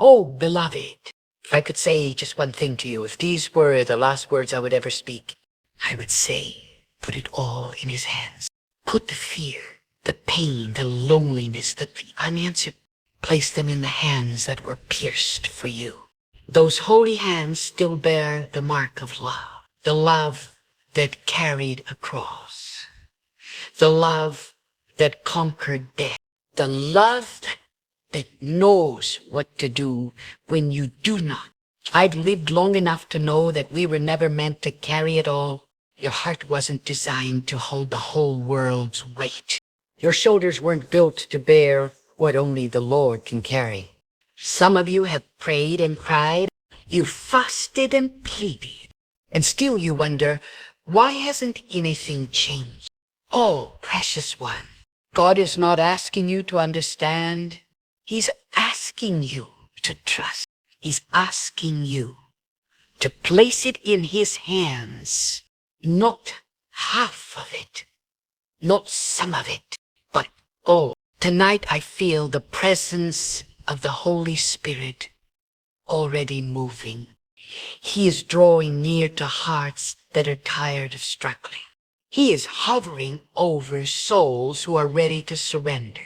Oh, beloved, if I could say just one thing to you, if these were the last words I would ever speak, I would say, put it all in his hands. Put the fear, the pain, the loneliness, the unanswered, place them in the hands that were pierced for you. Those holy hands still bear the mark of love, the love that carried a cross, the love that conquered death, the love that knows what to do when you do not. I've lived long enough to know that we were never meant to carry it all. Your heart wasn't designed to hold the whole world's weight. Your shoulders weren't built to bear what only the Lord can carry. Some of you have prayed and cried. You fasted and pleaded. And still you wonder, why hasn't anything changed? Oh, precious one, God is not asking you to understand. He's asking you to trust. He's asking you to place it in his hands. Not half of it, not some of it, but all. Tonight I feel the presence of the Holy Spirit already moving. He is drawing near to hearts that are tired of struggling. He is hovering over souls who are ready to surrender.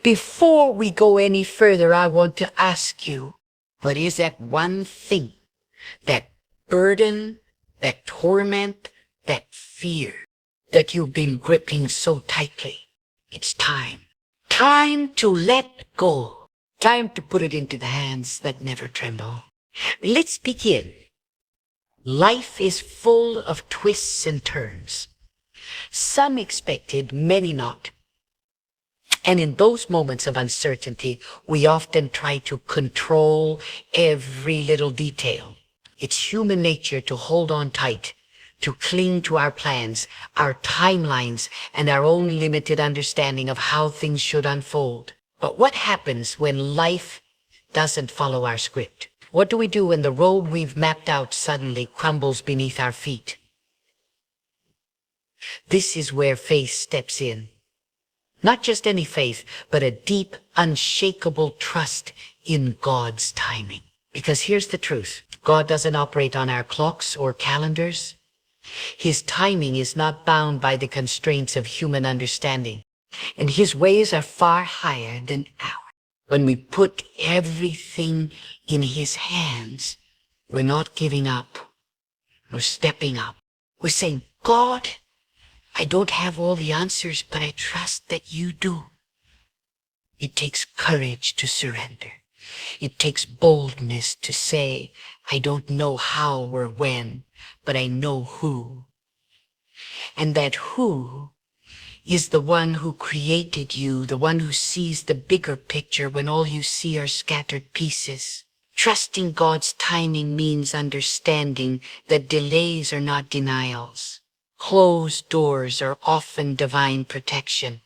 Before we go any further, I want to ask you, what is that one thing, that burden, that torment, that fear that you've been gripping so tightly? It's time. Time to let go. Time to put it into the hands that never tremble. Let's begin. Life is full of twists and turns. Some expected, many not. And in those moments of uncertainty, we often try to control every little detail. It's human nature to hold on tight, to cling to our plans, our timelines, and our own limited understanding of how things should unfold. But what happens when life doesn't follow our script? What do we do when the road we've mapped out suddenly crumbles beneath our feet? This is where faith steps in. Not just any faith, but a deep, unshakable trust in God's timing. Because here's the truth. God doesn't operate on our clocks or calendars. His timing is not bound by the constraints of human understanding. And his ways are far higher than ours. When we put everything in his hands, we're not giving up. We're stepping up. We're saying, God, I don't have all the answers, but I trust that you do. It takes courage to surrender. It takes boldness to say, I don't know how or when, but I know who. And that who is the one who created you, the one who sees the bigger picture when all you see are scattered pieces. Trusting God's timing means understanding that delays are not denials. Closed doors are often divine protection.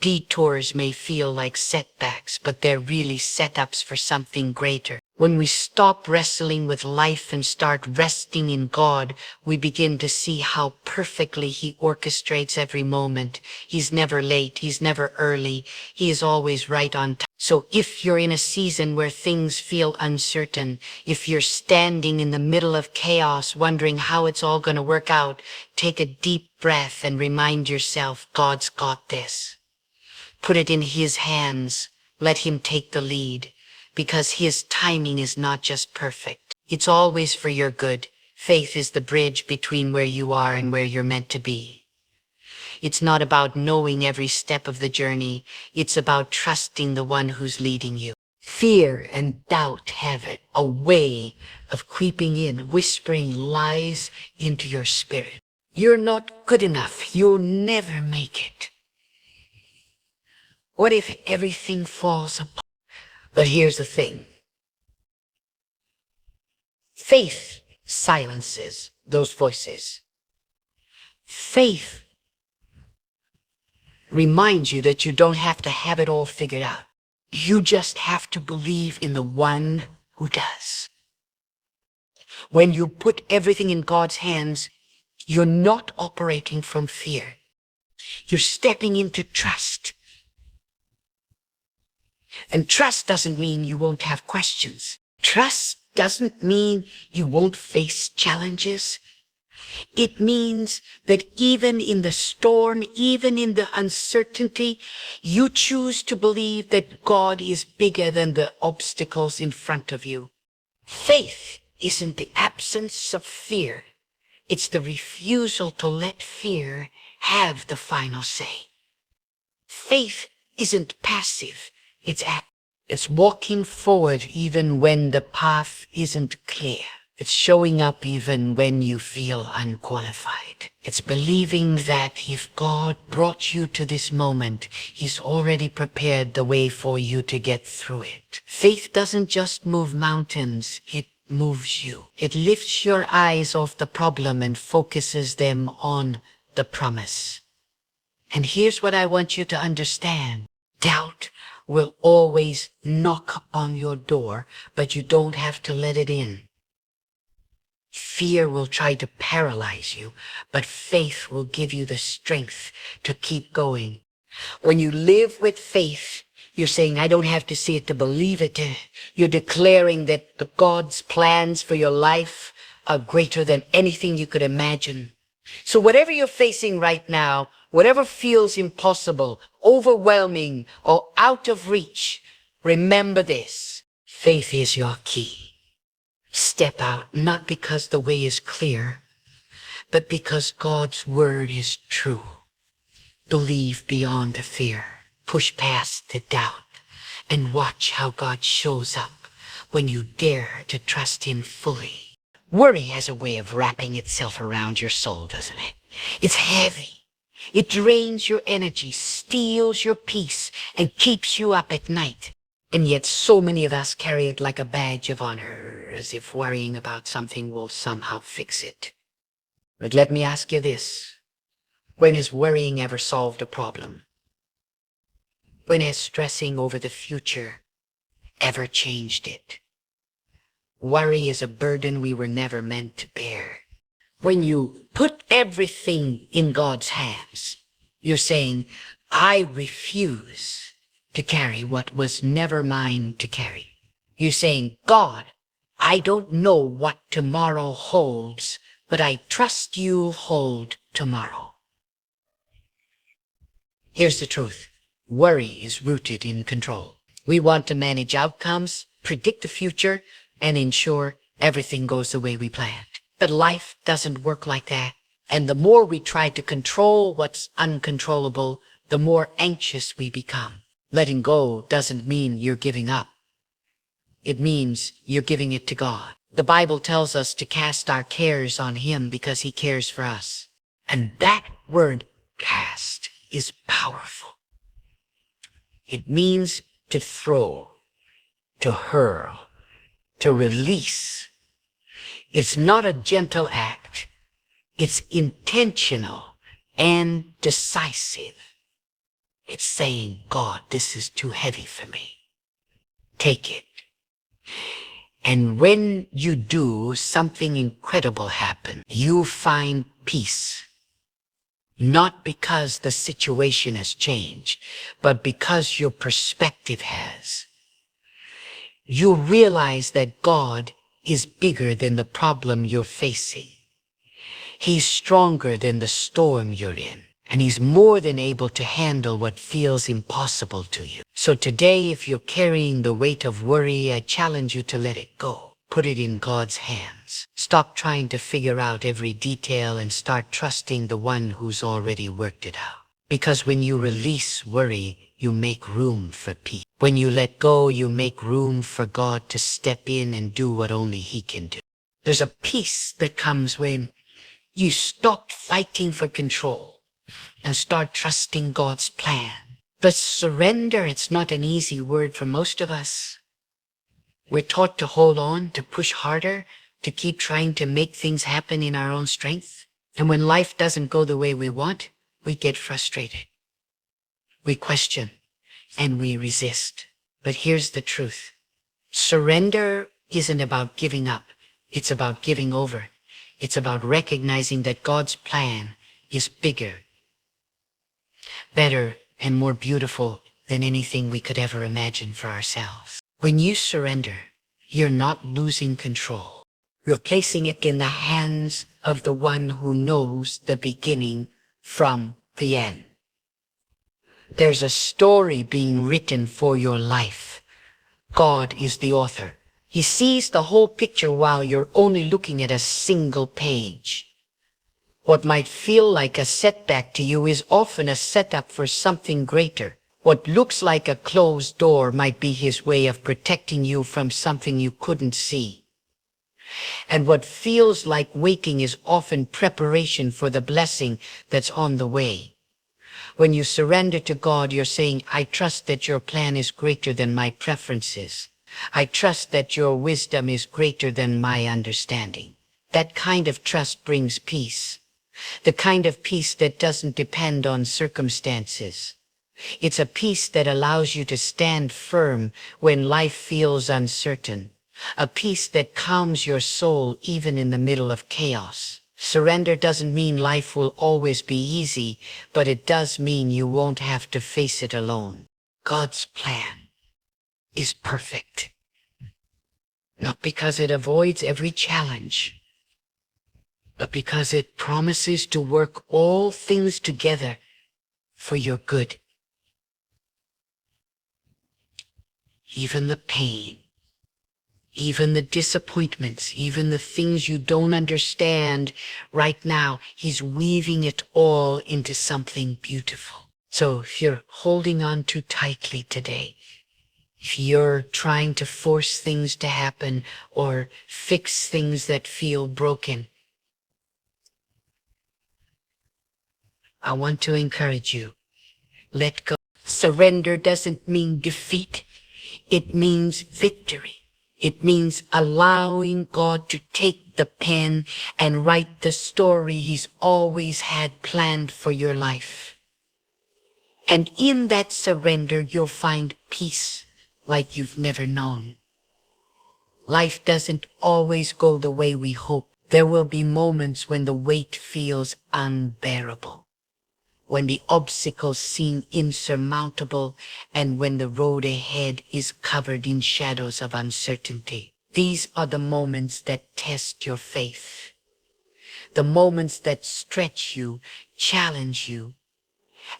Detours may feel like setbacks, but they're really setups for something greater. When we stop wrestling with life and start resting in God, we begin to see how perfectly he orchestrates every moment. He's never late. He's never early. He is always right on time. So if you're in a season where things feel uncertain, if you're standing in the middle of chaos wondering how it's all going to work out, take a deep breath and remind yourself, God's got this. Put it in his hands. Let him take the lead, because his timing is not just perfect. It's always for your good. Faith is the bridge between where you are and where you're meant to be. It's not about knowing every step of the journey. It's about trusting the one who's leading you. Fear and doubt have a way of creeping in, whispering lies into your spirit. You're not good enough. You'll never make it. What if everything falls apart? But here's the thing. Faith silences those voices. Faith reminds you that you don't have to have it all figured out. You just have to believe in the one who does. When you put everything in God's hands, you're not operating from fear. You're stepping into trust. And trust doesn't mean you won't have questions. Trust doesn't mean you won't face challenges. It means that even in the storm, even in the uncertainty, you choose to believe that God is bigger than the obstacles in front of you. Faith isn't the absence of fear. It's the refusal to let fear have the final say. Faith isn't passive. It's active. It's walking forward even when the path isn't clear. It's showing up even when you feel unqualified. It's believing that if God brought you to this moment, He's already prepared the way for you to get through it. Faith doesn't just move mountains, it moves you. It lifts your eyes off the problem and focuses them on the promise. And here's what I want you to understand. Doubt will always knock upon your door, but you don't have to let it in. Fear will try to paralyze you, but faith will give you the strength to keep going. When you live with faith, you're saying, I don't have to see it to believe it. You're declaring that the God's plans for your life are greater than anything you could imagine. So whatever you're facing right now, whatever feels impossible, overwhelming, or out of reach, remember this. Faith is your key. Step out, not because the way is clear, but because God's word is true. Believe beyond the fear. Push past the doubt and watch how God shows up when you dare to trust Him fully. Worry has a way of wrapping itself around your soul, doesn't it? It's heavy. It drains your energy, steals your peace, and keeps you up at night. And yet so many of us carry it like a badge of honor, as if worrying about something will somehow fix it. But let me ask you this. When has worrying ever solved a problem? When has stressing over the future ever changed it? Worry is a burden we were never meant to bear. When you put everything in God's hands, you're saying, I refuse to carry what was never mine to carry. You're saying, God, I don't know what tomorrow holds, but I trust you'll hold tomorrow. Here's the truth. Worry is rooted in control. We want to manage outcomes, predict the future, and ensure everything goes the way we planned. But life doesn't work like that. And the more we try to control what's uncontrollable, the more anxious we become. Letting go doesn't mean you're giving up. It means you're giving it to God. The Bible tells us to cast our cares on Him because He cares for us. And that word, cast, is powerful. It means to throw, to hurl, to release. It's not a gentle act. It's intentional and decisive. It's saying, God, this is too heavy for me. Take it. And when you do, something incredible happens. You find peace. Not because the situation has changed, but because your perspective has. You realize that God is bigger than the problem you're facing. He's stronger than the storm you're in. And He's more than able to handle what feels impossible to you. So today, if you're carrying the weight of worry, I challenge you to let it go. Put it in God's hands. Stop trying to figure out every detail and start trusting the one who's already worked it out. Because when you release worry, you make room for peace. When you let go, you make room for God to step in and do what only He can do. There's a peace that comes when you stop fighting for control and start trusting God's plan. But surrender, it's not an easy word for most of us. We're taught to hold on, to push harder, to keep trying to make things happen in our own strength. And when life doesn't go the way we want, we get frustrated. We question and we resist. But here's the truth. Surrender isn't about giving up. It's about giving over. It's about recognizing that God's plan is bigger, better, and more beautiful than anything we could ever imagine for ourselves. When you surrender, you're not losing control. You're placing it in the hands of the one who knows the beginning from the end. There's a story being written for your life. God is the author. He sees the whole picture while you're only looking at a single page. What might feel like a setback to you is often a setup for something greater. What looks like a closed door might be his way of protecting you from something you couldn't see. And what feels like waiting is often preparation for the blessing that's on the way. When you surrender to God, you're saying, I trust that your plan is greater than my preferences. I trust that your wisdom is greater than my understanding. That kind of trust brings peace. The kind of peace that doesn't depend on circumstances. It's a peace that allows you to stand firm when life feels uncertain. A peace that calms your soul even in the middle of chaos. Surrender doesn't mean life will always be easy, but it does mean you won't have to face it alone. God's plan is perfect. Not because it avoids every challenge, but because it promises to work all things together for your good. Even the pain, even the disappointments, even the things you don't understand right now, he's weaving it all into something beautiful. So if you're holding on too tightly today, if you're trying to force things to happen or fix things that feel broken, I want to encourage you. Let go. Surrender doesn't mean defeat. It means victory. It means allowing God to take the pen and write the story he's always had planned for your life. And in that surrender, you'll find peace like you've never known. Life doesn't always go the way we hope. There will be moments when the weight feels unbearable, when the obstacles seem insurmountable, and when the road ahead is covered in shadows of uncertainty. These are the moments that test your faith, the moments that stretch you, challenge you,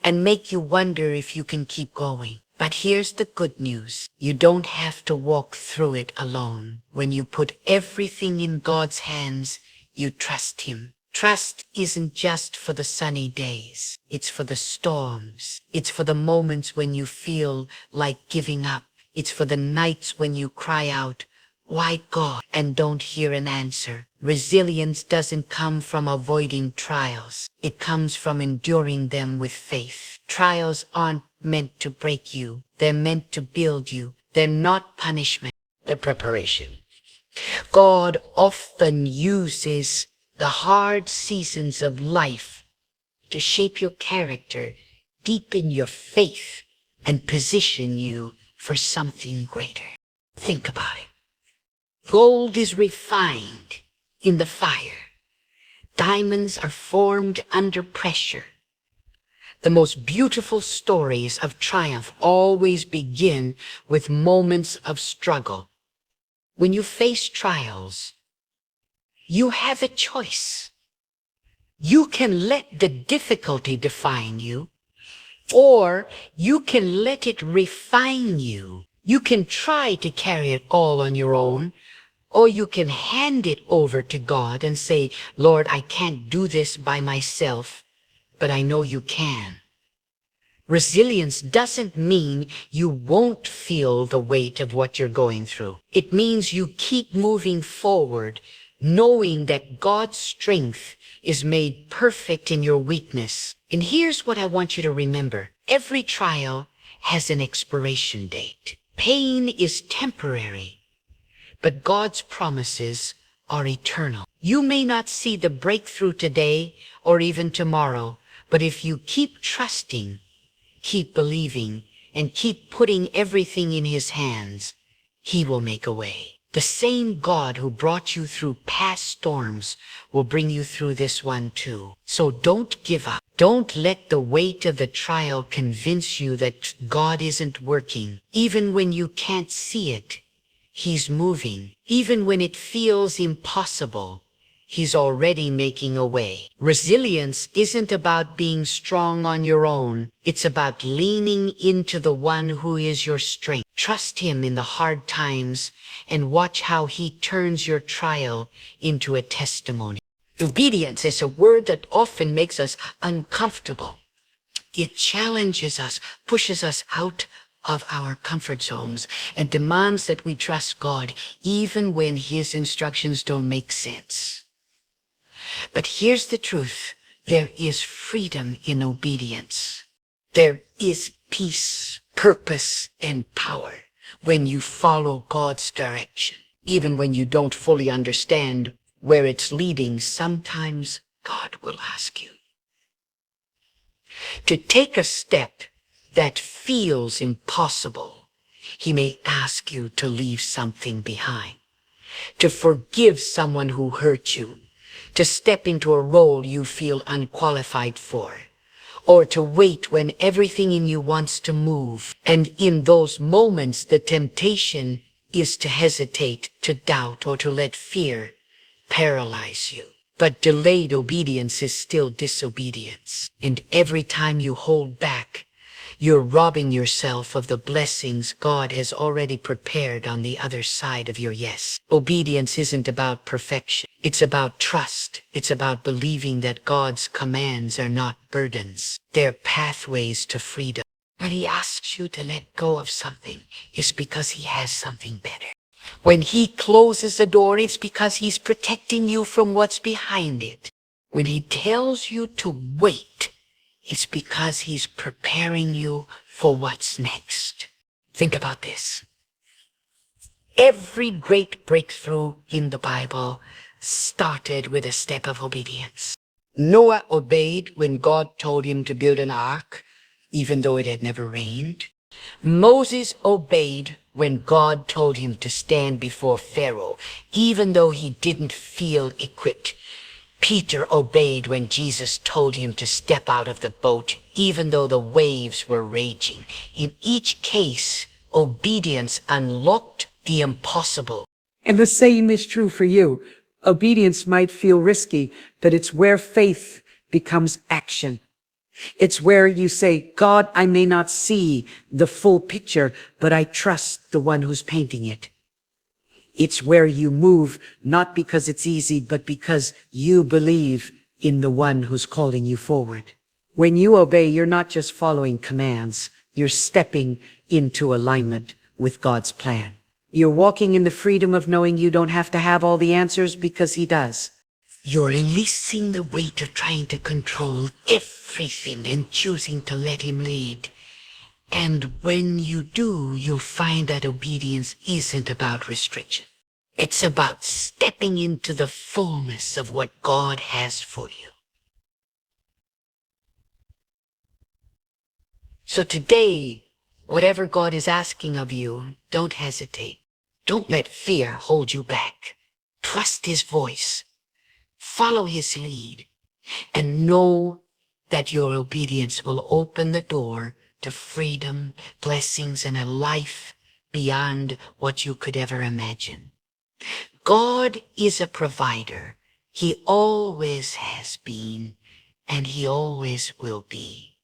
and make you wonder if you can keep going. But here's the good news. You don't have to walk through it alone. When you put everything in God's hands, you trust him. Trust isn't just for the sunny days. It's for the storms. It's for the moments when you feel like giving up. It's for the nights when you cry out, why God? And don't hear an answer. Resilience doesn't come from avoiding trials. It comes from enduring them with faith. Trials aren't meant to break you. They're meant to build you. They're not punishment. They're preparation. God often uses the hard seasons of life to shape your character, deepen your faith, and position you for something greater. Think about it. Gold is refined in the fire. Diamonds are formed under pressure. The most beautiful stories of triumph always begin with moments of struggle. When you face trials, you have a choice. You can let the difficulty define you, or you can let it refine you. You can try to carry it all on your own, or you can hand it over to God and say, Lord, I can't do this by myself, but I know you can. Resilience doesn't mean you won't feel the weight of what you're going through. It means you keep moving forward, knowing that God's strength is made perfect in your weakness. And here's what I want you to remember. Every trial has an expiration date. Pain is temporary, but God's promises are eternal. You may not see the breakthrough today or even tomorrow, but if you keep trusting, keep believing, and keep putting everything in his hands, he will make a way. The same God who brought you through past storms will bring you through this one too. So don't give up. Don't let the weight of the trial convince you that God isn't working. Even when you can't see it, He's moving. Even when it feels impossible, He's already making a way. Resilience isn't about being strong on your own. It's about leaning into the one who is your strength. Trust Him in the hard times and watch how He turns your trial into a testimony. Obedience is a word that often makes us uncomfortable. It challenges us, pushes us out of our comfort zones, and demands that we trust God even when His instructions don't make sense. But here's the truth. There is freedom in obedience. There is peace, purpose, and power when you follow God's direction. Even when you don't fully understand where it's leading, sometimes God will ask you to take a step that feels impossible. He may ask you to leave something behind, to forgive someone who hurt you, to step into a role you feel unqualified for, or to wait when everything in you wants to move. And in those moments, the temptation is to hesitate, to doubt, or to let fear paralyze you. But delayed obedience is still disobedience. And every time you hold back, you're robbing yourself of the blessings God has already prepared on the other side of your yes. Obedience isn't about perfection. It's about trust. It's about believing that God's commands are not burdens. They're pathways to freedom. When He asks you to let go of something, it's because He has something better. When He closes the door, it's because He's protecting you from what's behind it. When He tells you to wait, it's because He's preparing you for what's next. Think about this. Every great breakthrough in the Bible started with a step of obedience. Noah obeyed when God told him to build an ark, even though it had never rained. Moses obeyed when God told him to stand before Pharaoh, even though he didn't feel equipped. Peter obeyed when Jesus told him to step out of the boat, even though the waves were raging. In each case, obedience unlocked the impossible. And the same is true for you. Obedience might feel risky, but it's where faith becomes action. It's where you say, God, I may not see the full picture, but I trust the one who's painting it. It's where you move, not because it's easy, but because you believe in the one who's calling you forward. When you obey, you're not just following commands. You're stepping into alignment with God's plan. You're walking in the freedom of knowing you don't have to have all the answers because He does. You're releasing the weight of trying to control everything and choosing to let Him lead. And when you do, you'll find that obedience isn't about restriction. It's about stepping into the fullness of what God has for you. So today, whatever God is asking of you, don't hesitate. Don't let fear hold you back. Trust His voice. Follow His lead. And know that your obedience will open the door to freedom, blessings, and a life beyond what you could ever imagine. God is a provider. He always has been, and He always will be.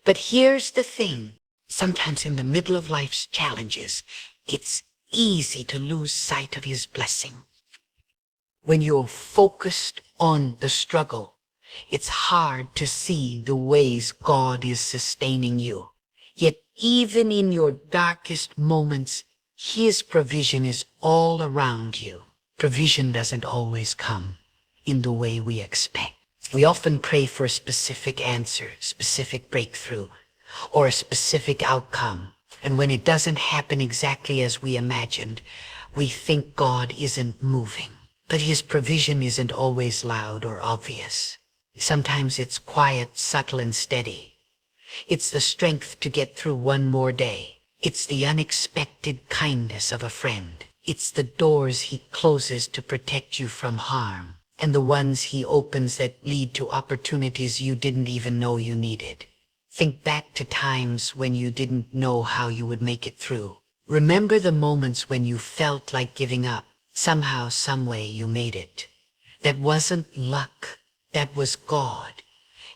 But here's the thing. Sometimes in the middle of life's challenges, it's easy to lose sight of His blessing. When you're focused on the struggle, it's hard to see the ways God is sustaining you. Yet even in your darkest moments, His provision is all around you. Provision doesn't always come in the way we expect. We often pray for a specific answer, specific breakthrough, or a specific outcome. And when it doesn't happen exactly as we imagined, we think God isn't moving. But His provision isn't always loud or obvious. Sometimes it's quiet, subtle, and steady. It's the strength to get through one more day. It's the unexpected kindness of a friend. It's the doors he closes to protect you from harm, and the ones he opens that lead to opportunities you didn't even know you needed. Think back to times when you didn't know how you would make it through. Remember the moments when you felt like giving up. Somehow, someway you made it. That wasn't luck. That was God.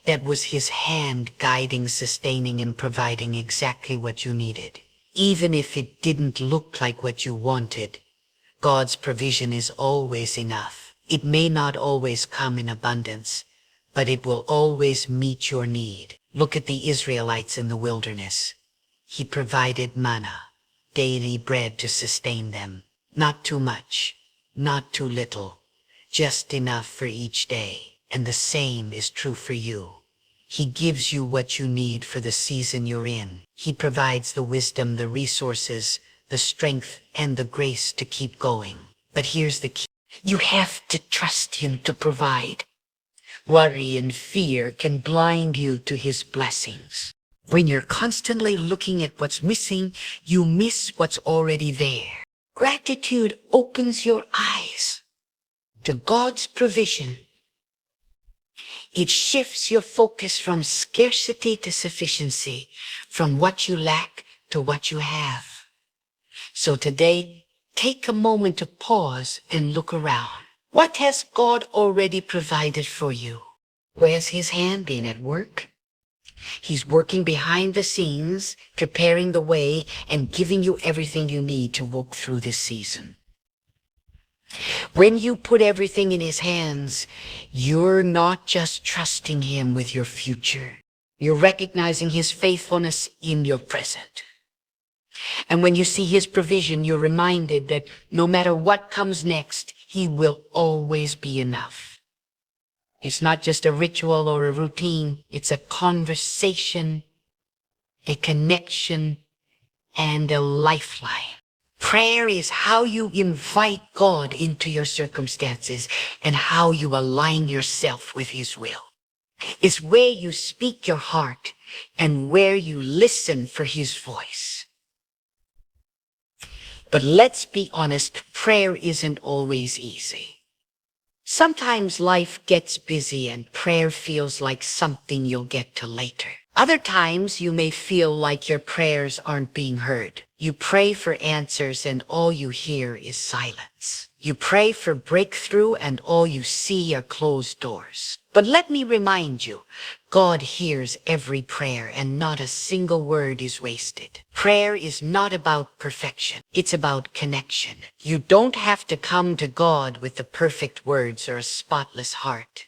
That was his hand guiding, sustaining, and providing exactly what you needed. Even if it didn't look like what you wanted, God's provision is always enough. It may not always come in abundance, but it will always meet your need. Look at the Israelites in the wilderness. He provided manna, daily bread to sustain them. Not too much, not too little, just enough for each day. And the same is true for you. He gives you what you need for the season you're in. He provides the wisdom, the resources, the strength, and the grace to keep going. But here's the key. You have to trust him to provide. Worry and fear can blind you to his blessings. When you're constantly looking at what's missing, you miss what's already there. Gratitude opens your eyes to God's provision. It shifts your focus from scarcity to sufficiency, from what you lack to what you have. So today, take a moment to pause and look around. What has God already provided for you? Where's his hand been at work? He's working behind the scenes, preparing the way, and giving you everything you need to walk through this season. When you put everything in his hands, you're not just trusting him with your future. You're recognizing his faithfulness in your present. And when you see his provision, you're reminded that no matter what comes next, he will always be enough. It's not just a ritual or a routine. It's a conversation, a connection, and a lifeline. Prayer is how you invite God into your circumstances and how you align yourself with his will. It's where you speak your heart and where you listen for his voice. But let's be honest, prayer isn't always easy. Sometimes life gets busy and prayer feels like something you'll get to later. Other times you may feel like your prayers aren't being heard. You pray for answers and all you hear is silence. You pray for breakthrough and all you see are closed doors. But let me remind you, God hears every prayer and not a single word is wasted. Prayer is not about perfection. It's about connection. You don't have to come to God with the perfect words or a spotless heart.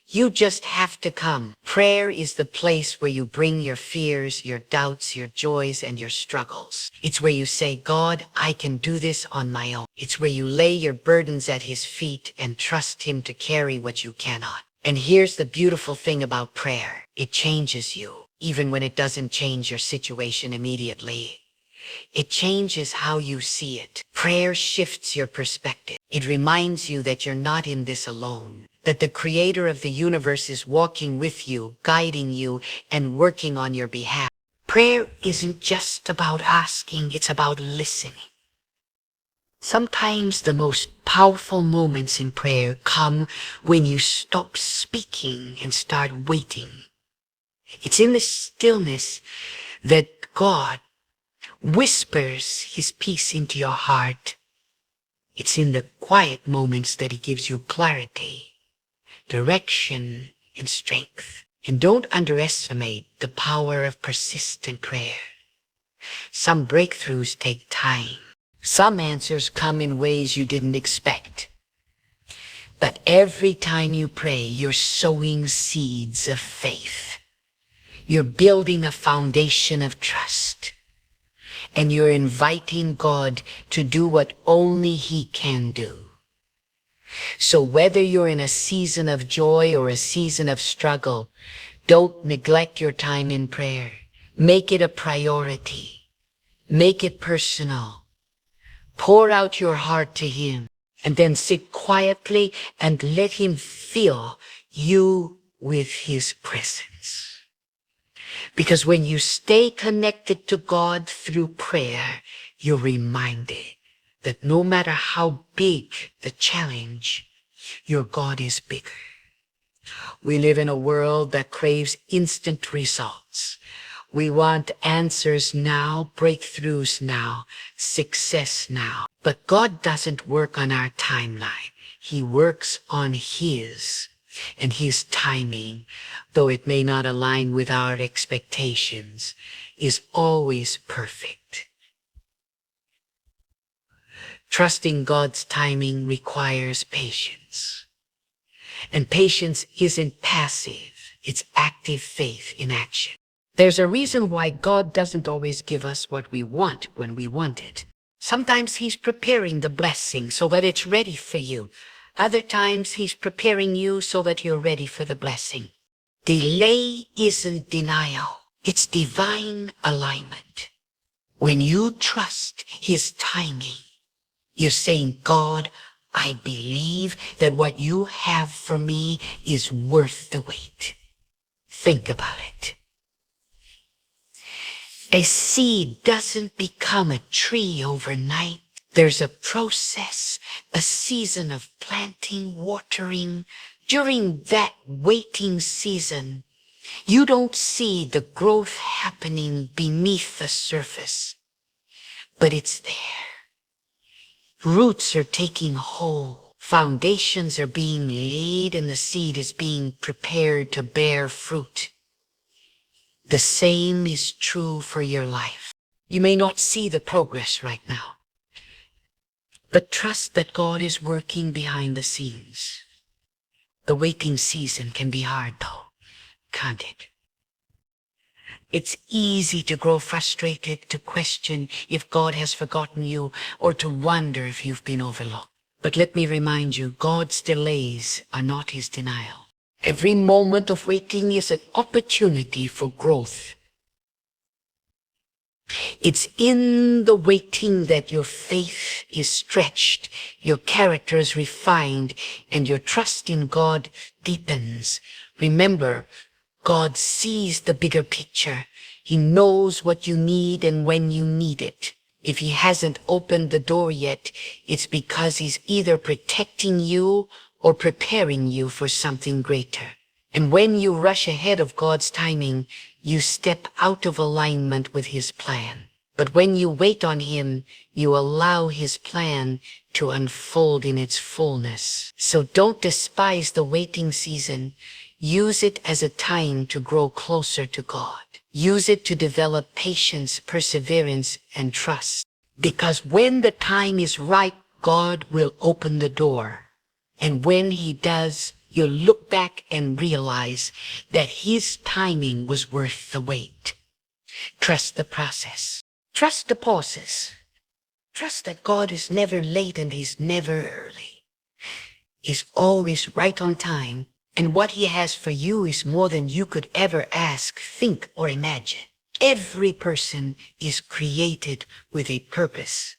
You just have to come. Prayer is the place where you bring your fears, your doubts, your joys, and your struggles. It's where you say, God, I can do this on my own. It's where you lay your burdens at his feet and trust him to carry what you cannot. And here's the beautiful thing about prayer. It changes you, even when it doesn't change your situation immediately. It changes how you see it. Prayer shifts your perspective. It reminds you that you're not in this alone, that the creator of the universe is walking with you, guiding you, and working on your behalf. Prayer isn't just about asking, it's about listening. Sometimes the most powerful moments in prayer come when you stop speaking and start waiting. It's in the stillness that God whispers his peace into your heart. It's in the quiet moments that he gives you clarity, direction, and strength. And don't underestimate the power of persistent prayer. Some breakthroughs take time. Some answers come in ways you didn't expect. But every time you pray, you're sowing seeds of faith. You're building a foundation of trust. And you're inviting God to do what only he can do. So whether you're in a season of joy or a season of struggle, don't neglect your time in prayer. Make it a priority. Make it personal. Pour out your heart to him and then sit quietly and let him fill you with his presence. Because when you stay connected to God through prayer, you're reminded that no matter how big the challenge, your God is bigger. We live in a world that craves instant results. We want answers now, breakthroughs now, success now. But God doesn't work on our timeline. He works on His. And His timing, though it may not align with our expectations, is always perfect. Trusting God's timing requires patience. And patience isn't passive, it's active faith in action. There's a reason why God doesn't always give us what we want when we want it. Sometimes He's preparing the blessing so that it's ready for you. Other times He's preparing you so that you're ready for the blessing. Delay isn't denial, it's divine alignment. When you trust His timing, you're saying, God, I believe that what you have for me is worth the wait. Think about it. A seed doesn't become a tree overnight. There's a process, a season of planting, watering. During that waiting season, you don't see the growth happening beneath the surface, but it's there. Roots are taking hold. Foundations are being laid, and the seed is being prepared to bear fruit. The same is true for your life. You may not see the progress right now, but trust that God is working behind the scenes. The waiting season can be hard though, can't it? It's easy to grow frustrated, to question if God has forgotten you, or to wonder if you've been overlooked. But let me remind you, God's delays are not His denial. Every moment of waiting is an opportunity for growth. It's in the waiting that your faith is stretched, your character is refined, and your trust in God deepens. Remember, God sees the bigger picture. He knows what you need and when you need it. If He hasn't opened the door yet, it's because He's either protecting you or preparing you for something greater. And when you rush ahead of God's timing, you step out of alignment with His plan. But when you wait on Him, you allow His plan to unfold in its fullness. So don't despise the waiting season. Use it as a time to grow closer to God. Use it to develop patience, perseverance, and trust. Because when the time is right, God will open the door. And when He does, you'll look back and realize that His timing was worth the wait. Trust the process. Trust the pauses. Trust that God is never late and He's never early. He's always right on time, and what He has for you is more than you could ever ask, think, or imagine. Every person is created with a purpose,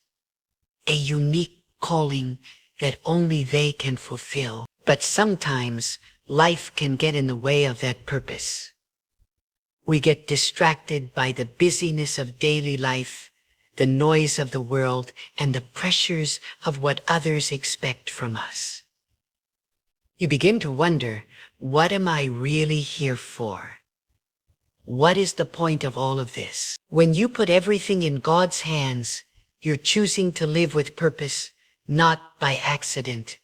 a unique calling that only they can fulfill. But sometimes life can get in the way of that purpose. We get distracted by the busyness of daily life, the noise of the world, and the pressures of what others expect from us. You begin to wonder, what am I really here for? What is the point of all of this? When you put everything in God's hands, you're choosing to live with purpose, not by accident.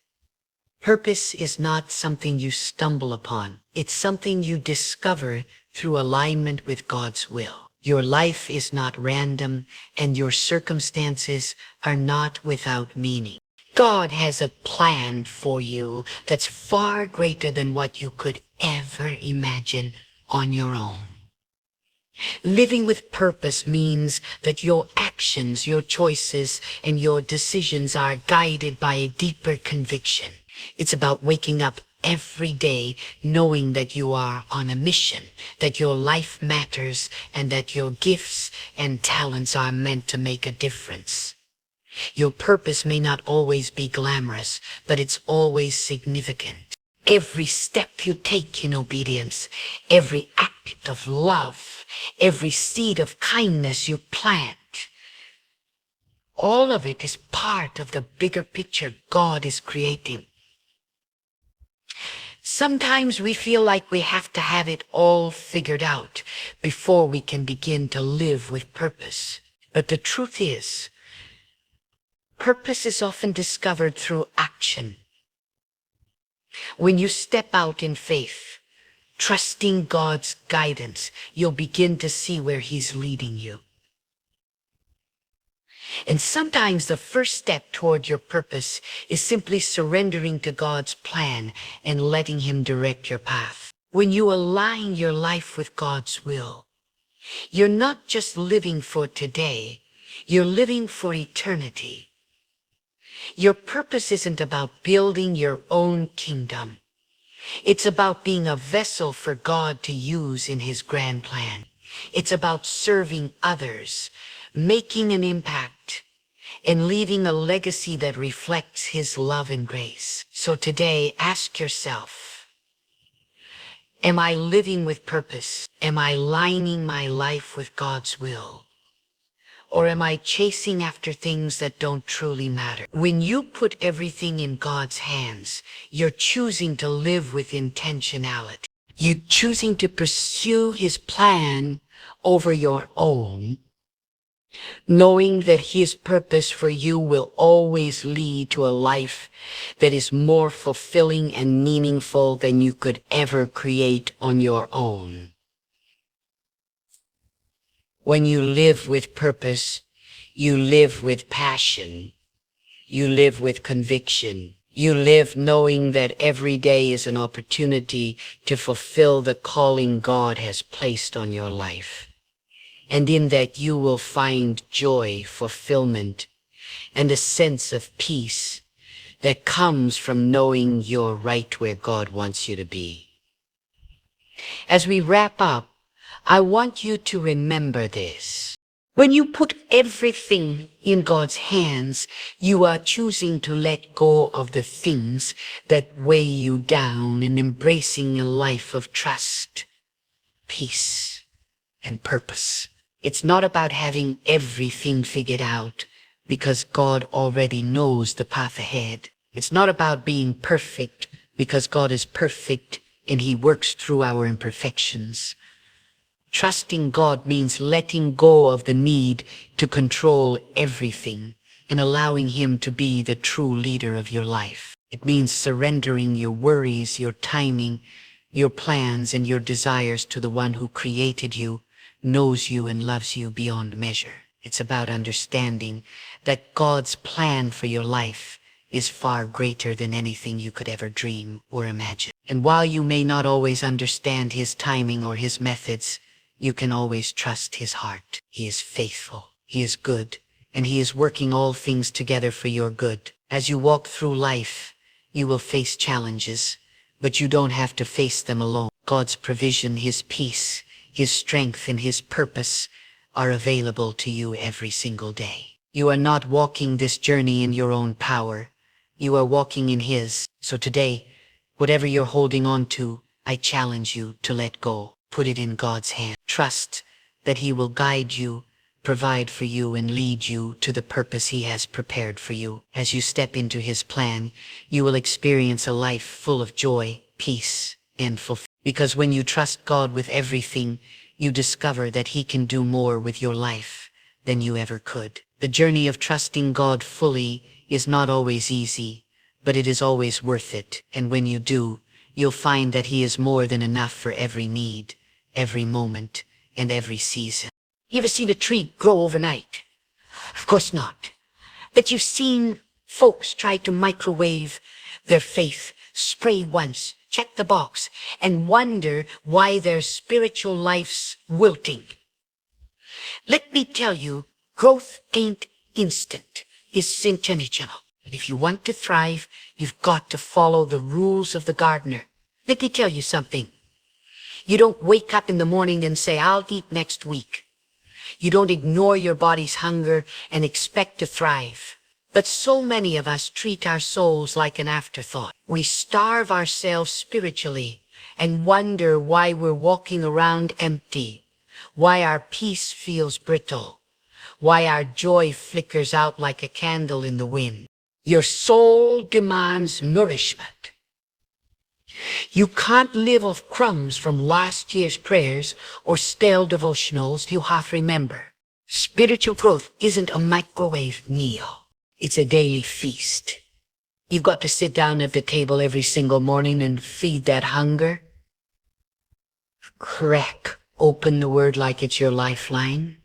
Purpose is not something you stumble upon. It's something you discover through alignment with God's will. Your life is not random, and your circumstances are not without meaning. God has a plan for you that's far greater than what you could ever imagine on your own. Living with purpose means that your actions, your choices, and your decisions are guided by a deeper conviction. It's about waking up every day knowing that you are on a mission, that your life matters, and that your gifts and talents are meant to make a difference. Your purpose may not always be glamorous, but it's always significant. Every step you take in obedience, every act of love, every seed of kindness you plant, All of it is part of the bigger picture God is creating. Sometimes we feel like we have to have it all figured out before we can begin to live with purpose. But the truth is, purpose is often discovered through action. When you step out in faith, trusting God's guidance, you'll begin to see where He's leading you. And sometimes the first step toward your purpose is simply surrendering to God's plan and letting Him direct your path. When you align your life with God's will, you're not just living for today, you're living for eternity. Your purpose isn't about building your own kingdom. It's about being a vessel for God to use in His grand plan. It's about serving others, making an impact, and leaving a legacy that reflects His love and grace. So today, ask yourself, am I living with purpose? Am I aligning my life with God's will? Or am I chasing after things that don't truly matter? When you put everything in God's hands, you're choosing to live with intentionality. You're choosing to pursue His plan over your own, knowing that His purpose for you will always lead to a life that is more fulfilling and meaningful than you could ever create on your own. When you live with purpose, you live with passion. You live with conviction. You live knowing that every day is an opportunity to fulfill the calling God has placed on your life. And in that you will find joy, fulfillment, and a sense of peace that comes from knowing you're right where God wants you to be. As we wrap up, I want you to remember this. When you put everything in God's hands, you are choosing to let go of the things that weigh you down and embracing a life of trust, peace, and purpose. It's not about having everything figured out because God already knows the path ahead. It's not about being perfect because God is perfect and He works through our imperfections. Trusting God means letting go of the need to control everything and allowing Him to be the true leader of your life. It means surrendering your worries, your timing, your plans, and your desires to the one who created you, knows you, and loves you beyond measure. It's about understanding that God's plan for your life is far greater than anything you could ever dream or imagine. And while you may not always understand His timing or His methods, you can always trust His heart. He is faithful, He is good, and He is working all things together for your good. As you walk through life, you will face challenges, but you don't have to face them alone. God's provision, His peace, His strength, and His purpose are available to you every single day. You are not walking this journey in your own power. You are walking in His. So today, whatever you're holding on to, I challenge you to let go. Put it in God's hand. Trust that He will guide you, provide for you, and lead you to the purpose He has prepared for you. As you step into His plan, you will experience a life full of joy, peace, and fulfillment. Because when you trust God with everything, you discover that He can do more with your life than you ever could. The journey of trusting God fully is not always easy, but it is always worth it. And when you do, you'll find that He is more than enough for every need, every moment, and every season. You ever seen a tree grow overnight? Of course not. But you've seen folks try to microwave their faith, spray once, check the box, and wonder why their spiritual life's wilting. Let me tell you, growth ain't instant. It's intentional. But if you want to thrive, you've got to follow the rules of the gardener. Let me tell you something. You don't wake up in the morning and say, I'll eat next week. You don't ignore your body's hunger and expect to thrive. But so many of us treat our souls like an afterthought. We starve ourselves spiritually and wonder why we're walking around empty, why our peace feels brittle, why our joy flickers out like a candle in the wind. Your soul demands nourishment. You can't live off crumbs from last year's prayers or stale devotionals you half remember. Spiritual growth isn't a microwave meal. It's a daily feast. You've got to sit down at the table every single morning and feed that hunger. Crack open the word like it's your lifeline.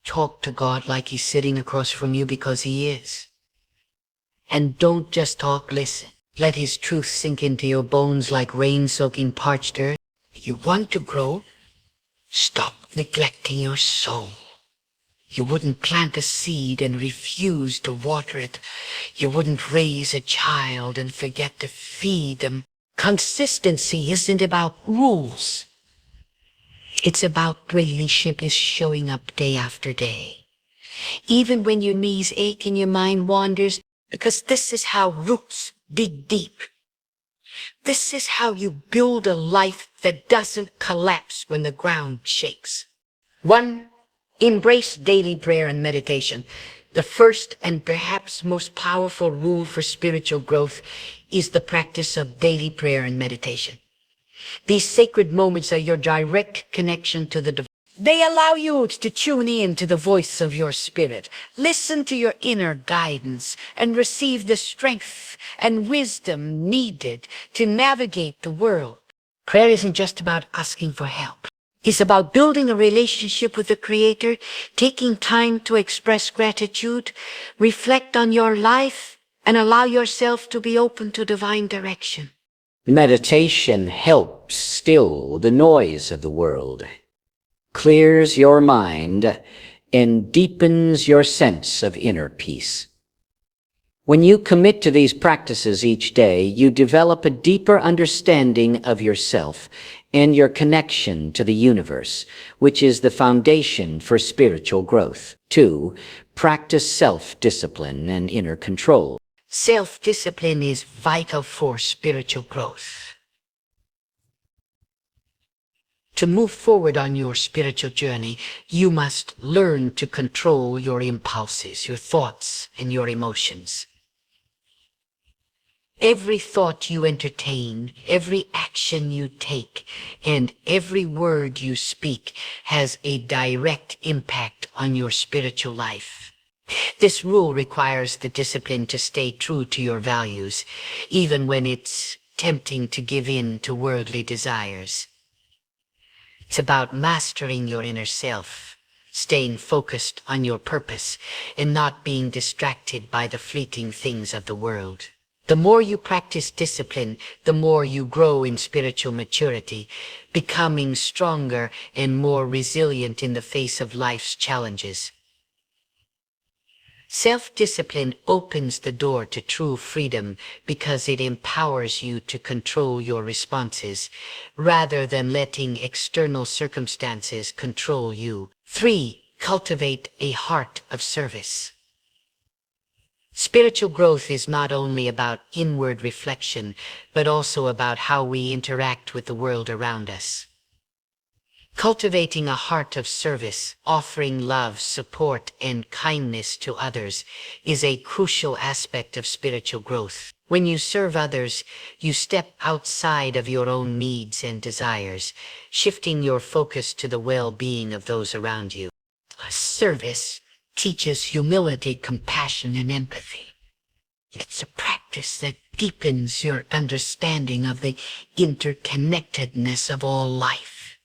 Talk to God like he's sitting across from you, because he is. And don't just talk, listen. Let his truth sink into your bones like rain soaking parched earth. If you want to grow, stop neglecting your soul. You wouldn't plant a seed and refuse to water it. You wouldn't raise a child and forget to feed them. Consistency isn't about rules. It's about relationship is showing up day after day. Even when your knees ache and your mind wanders, because this is how roots dig deep. This is how you build a life that doesn't collapse when the ground shakes. 1. Embrace daily prayer and meditation. The first and perhaps most powerful rule for spiritual growth is the practice of daily prayer and meditation. These sacred moments are your direct connection to the divine. They allow you to tune in to the voice of your spirit, listen to your inner guidance, and receive the strength and wisdom needed to navigate the world. Prayer isn't just about asking for help. It's about building a relationship with the Creator, taking time to express gratitude, reflect on your life, and allow yourself to be open to divine direction. Meditation helps still the noise of the world, clears your mind, and deepens your sense of inner peace. When you commit to these practices each day, you develop a deeper understanding of yourself and your connection to the universe, which is the foundation for spiritual growth. 2. Practice self-discipline and inner control. Self-discipline is vital for spiritual growth. To move forward on your spiritual journey, you must learn to control your impulses, your thoughts, and your emotions. Every thought you entertain, every action you take, and every word you speak has a direct impact on your spiritual life. This rule requires the discipline to stay true to your values, even when it's tempting to give in to worldly desires. It's about mastering your inner self, staying focused on your purpose, and not being distracted by the fleeting things of the world. The more you practice discipline, the more you grow in spiritual maturity, becoming stronger and more resilient in the face of life's challenges. Self-discipline opens the door to true freedom because it empowers you to control your responses rather than letting external circumstances control you. 3. Cultivate a heart of service. Spiritual growth is not only about inward reflection, but also about how we interact with the world around us. Cultivating a heart of service, offering love, support, and kindness to others is a crucial aspect of spiritual growth. When you serve others, you step outside of your own needs and desires, shifting your focus to the well-being of those around you. Service teaches humility, compassion, and empathy. It's a practice that deepens your understanding of the interconnectedness of all life.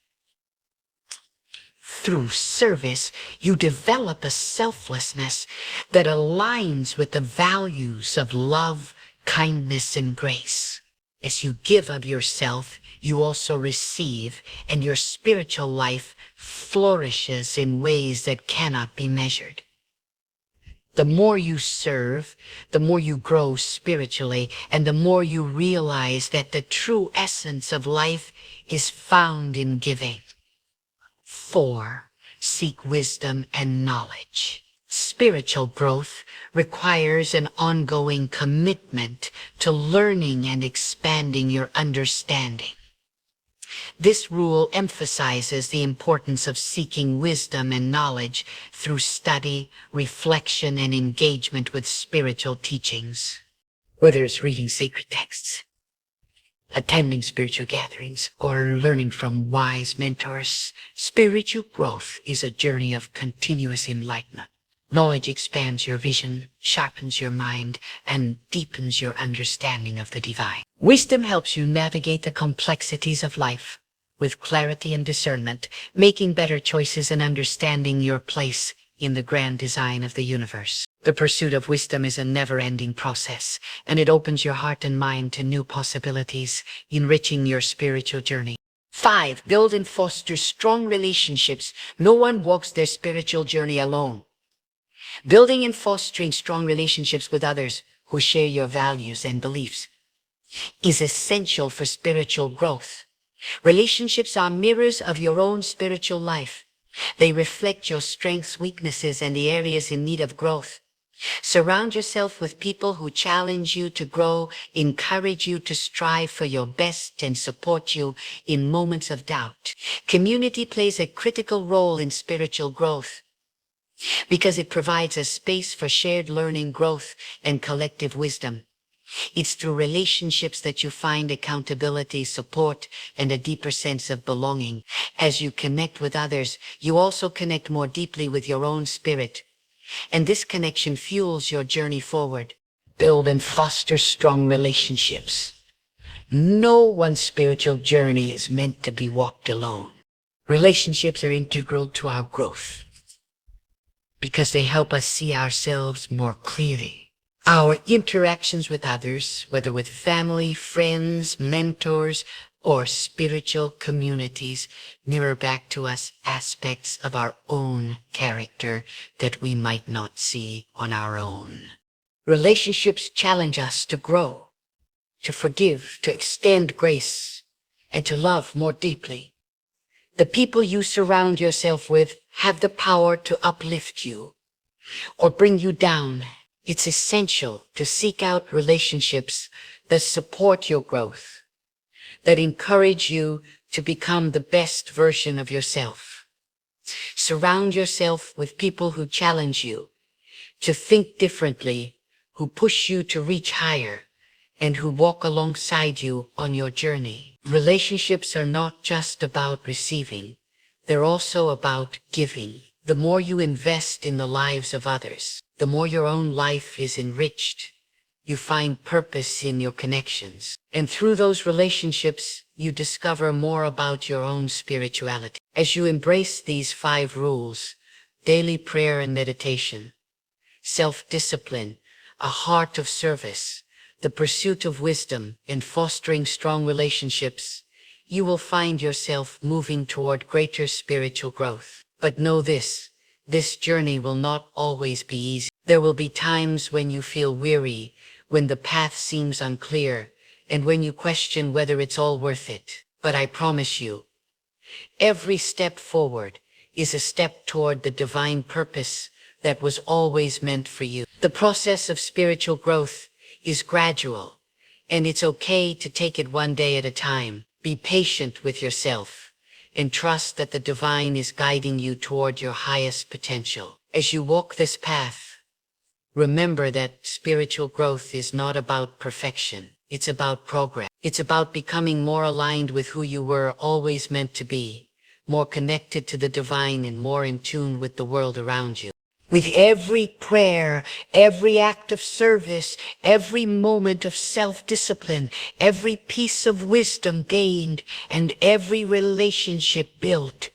Through service, you develop a selflessness that aligns with the values of love, kindness, and grace. As you give of yourself, you also receive, and your spiritual life flourishes in ways that cannot be measured. The more you serve, the more you grow spiritually, and the more you realize that the true essence of life is found in giving. 4. Seek wisdom and knowledge. Spiritual growth requires an ongoing commitment to learning and expanding your understanding. This rule emphasizes the importance of seeking wisdom and knowledge through study, reflection, and engagement with spiritual teachings. Whether it's reading sacred texts, attending spiritual gatherings, or learning from wise mentors, spiritual growth is a journey of continuous enlightenment. Knowledge expands your vision, sharpens your mind, and deepens your understanding of the divine. Wisdom helps you navigate the complexities of life with clarity and discernment, making better choices and understanding your place in the grand design of the universe. The pursuit of wisdom is a never-ending process, and it opens your heart and mind to new possibilities, enriching your spiritual journey. 5. Build and foster strong relationships. No one walks their spiritual journey alone. Building and fostering strong relationships with others who share your values and beliefs is essential for spiritual growth. Relationships are mirrors of your own spiritual life. They reflect your strengths, weaknesses, and the areas in need of growth. Surround yourself with people who challenge you to grow, encourage you to strive for your best, and support you in moments of doubt. Community plays a critical role in spiritual growth because it provides a space for shared learning, growth, and collective wisdom. It's through relationships that you find accountability, support, and a deeper sense of belonging. As you connect with others, you also connect more deeply with your own spirit. And this connection fuels your journey forward. Build and foster strong relationships. No one's spiritual journey is meant to be walked alone. Relationships are integral to our growth because they help us see ourselves more clearly. Our interactions with others, whether with family, friends, mentors, or spiritual communities, mirror back to us aspects of our own character that we might not see on our own. Relationships challenge us to grow, to forgive, to extend grace, and to love more deeply. The people you surround yourself with have the power to uplift you or bring you down. It's essential to seek out relationships that support your growth, that encourage you to become the best version of yourself. Surround yourself with people who challenge you to think differently, who push you to reach higher, and who walk alongside you on your journey. Relationships are not just about receiving, they're also about giving. The more you invest in the lives of others, the more your own life is enriched. You find purpose in your connections. And through those relationships, you discover more about your own spirituality. As you embrace these 5 rules, daily prayer and meditation, self-discipline, a heart of service, the pursuit of wisdom, and fostering strong relationships, you will find yourself moving toward greater spiritual growth. But know this journey will not always be easy. There will be times when you feel weary, when the path seems unclear, and when you question whether it's all worth it. But I promise you, every step forward is a step toward the divine purpose that was always meant for you. The process of spiritual growth is gradual, and it's okay to take it one day at a time. Be patient with yourself and trust that the divine is guiding you toward your highest potential. As you walk this path, remember that spiritual growth is not about perfection. It's about progress. It's about becoming more aligned with who you were always meant to be, more connected to the divine and more in tune with the world around you. With every prayer, every act of service, every moment of self-discipline, every piece of wisdom gained, and every relationship built,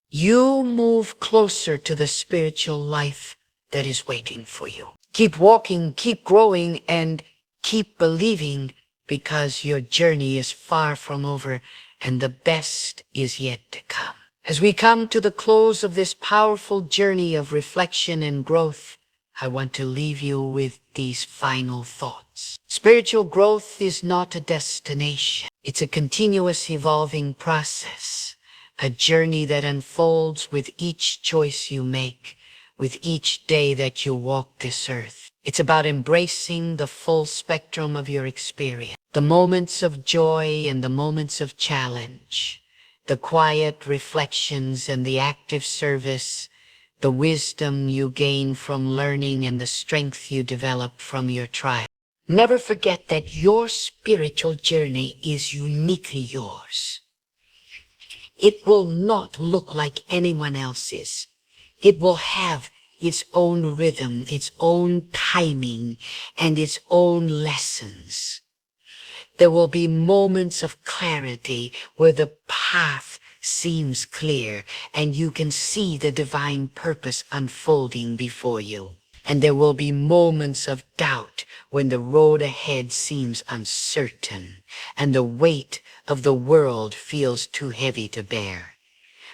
you move closer to the spiritual life that is waiting for you. Keep walking, keep growing, and keep believing, because your journey is far from over and the best is yet to come. As we come to the close of this powerful journey of reflection and growth, I want to leave you with these final thoughts. Spiritual growth is not a destination. It's a continuous evolving process, a journey that unfolds with each choice you make, with each day that you walk this earth. It's about embracing the full spectrum of your experience. The moments of joy and the moments of challenge. The quiet reflections and the active service. The wisdom you gain from learning and the strength you develop from your trial. Never forget that your spiritual journey is uniquely yours. It will not look like anyone else's. It will have its own rhythm, its own timing, and its own lessons. There will be moments of clarity where the path seems clear and you can see the divine purpose unfolding before you. And there will be moments of doubt when the road ahead seems uncertain and the weight of the world feels too heavy to bear.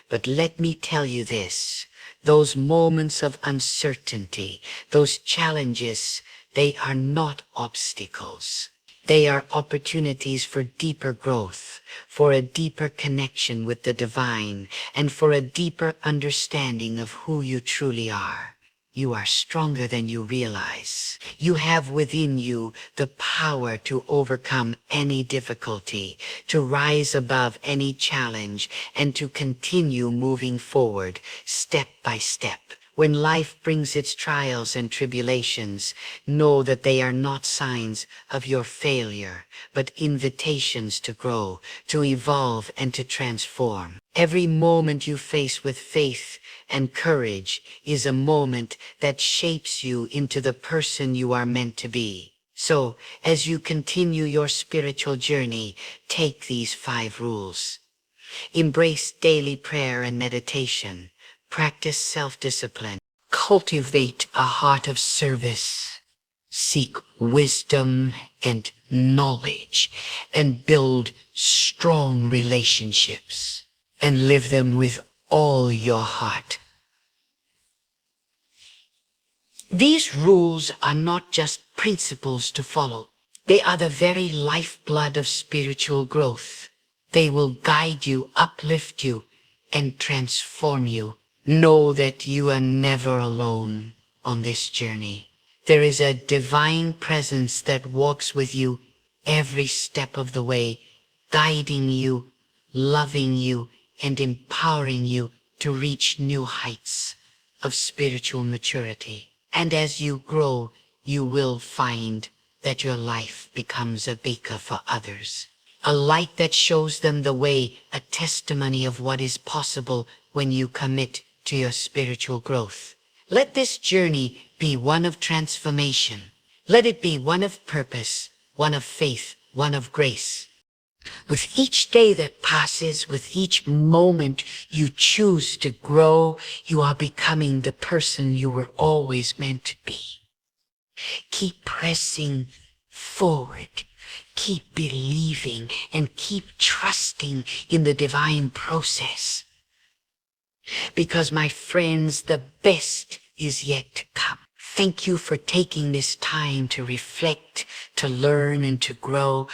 But let me tell you this, those moments of uncertainty, those challenges, they are not obstacles. They are opportunities for deeper growth, for a deeper connection with the divine, and for a deeper understanding of who you truly are. You are stronger than you realize. You have within you the power to overcome any difficulty, to rise above any challenge, and to continue moving forward, step by step. When life brings its trials and tribulations, know that they are not signs of your failure, but invitations to grow, to evolve, and to transform. Every moment you face with faith and courage is a moment that shapes you into the person you are meant to be. So, as you continue your spiritual journey, take these 5 rules. Embrace daily prayer and meditation. Practice self-discipline. Cultivate a heart of service. Seek wisdom and knowledge, and build strong relationships, and live them with all your heart. These rules are not just principles to follow. They are the very lifeblood of spiritual growth. They will guide you, uplift you, and transform you. Know that you are never alone on this journey. There is a divine presence that walks with you every step of the way, guiding you, loving you, and empowering you to reach new heights of spiritual maturity. And as you grow, you will find that your life becomes a beacon for others. A light that shows them the way, a testimony of what is possible when you commit to your spiritual growth. Let this journey be one of transformation. Let it be one of purpose, one of faith, one of grace. With each day that passes, with each moment you choose to grow, you are becoming the person you were always meant to be. Keep pressing forward. Keep believing and keep trusting in the divine process. Because, my friends, the best is yet to come. Thank you for taking this time to reflect, to learn, and to grow.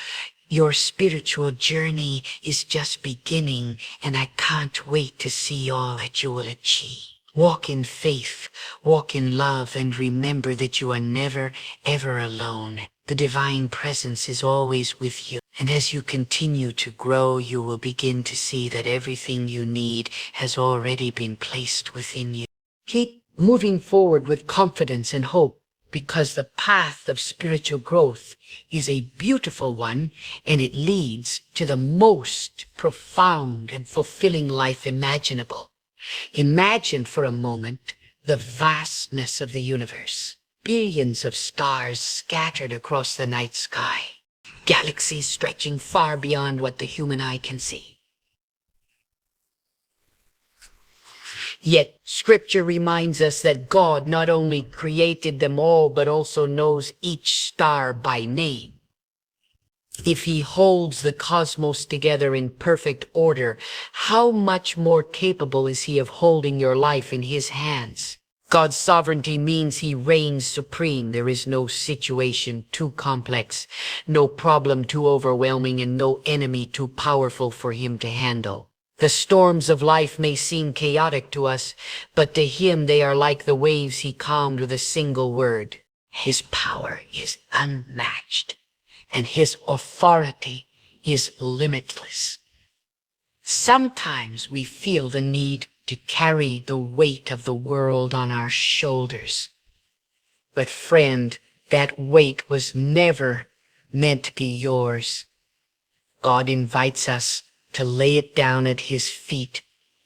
Your spiritual journey is just beginning, and I can't wait to see all that you will achieve. Walk in faith, walk in love, and remember that you are never, ever alone. The divine presence is always with you. And as you continue to grow, you will begin to see that everything you need has already been placed within you. Keep moving forward with confidence and hope, because the path of spiritual growth is a beautiful one, and it leads to the most profound and fulfilling life imaginable. Imagine for a moment the vastness of the universe. Billions of stars scattered across the night sky. Galaxies stretching far beyond what the human eye can see. Yet, Scripture reminds us that God not only created them all, but also knows each star by name. If He holds the cosmos together in perfect order, how much more capable is He of holding your life in His hands? God's sovereignty means He reigns supreme. There is no situation too complex, no problem too overwhelming, and no enemy too powerful for Him to handle. The storms of life may seem chaotic to us, but to Him they are like the waves He calmed with a single word. His power is unmatched, and his authority is limitless. Sometimes we feel the need to carry the weight of the world on our shoulders. But friend, that weight was never meant to be yours. God invites us to lay it down at his feet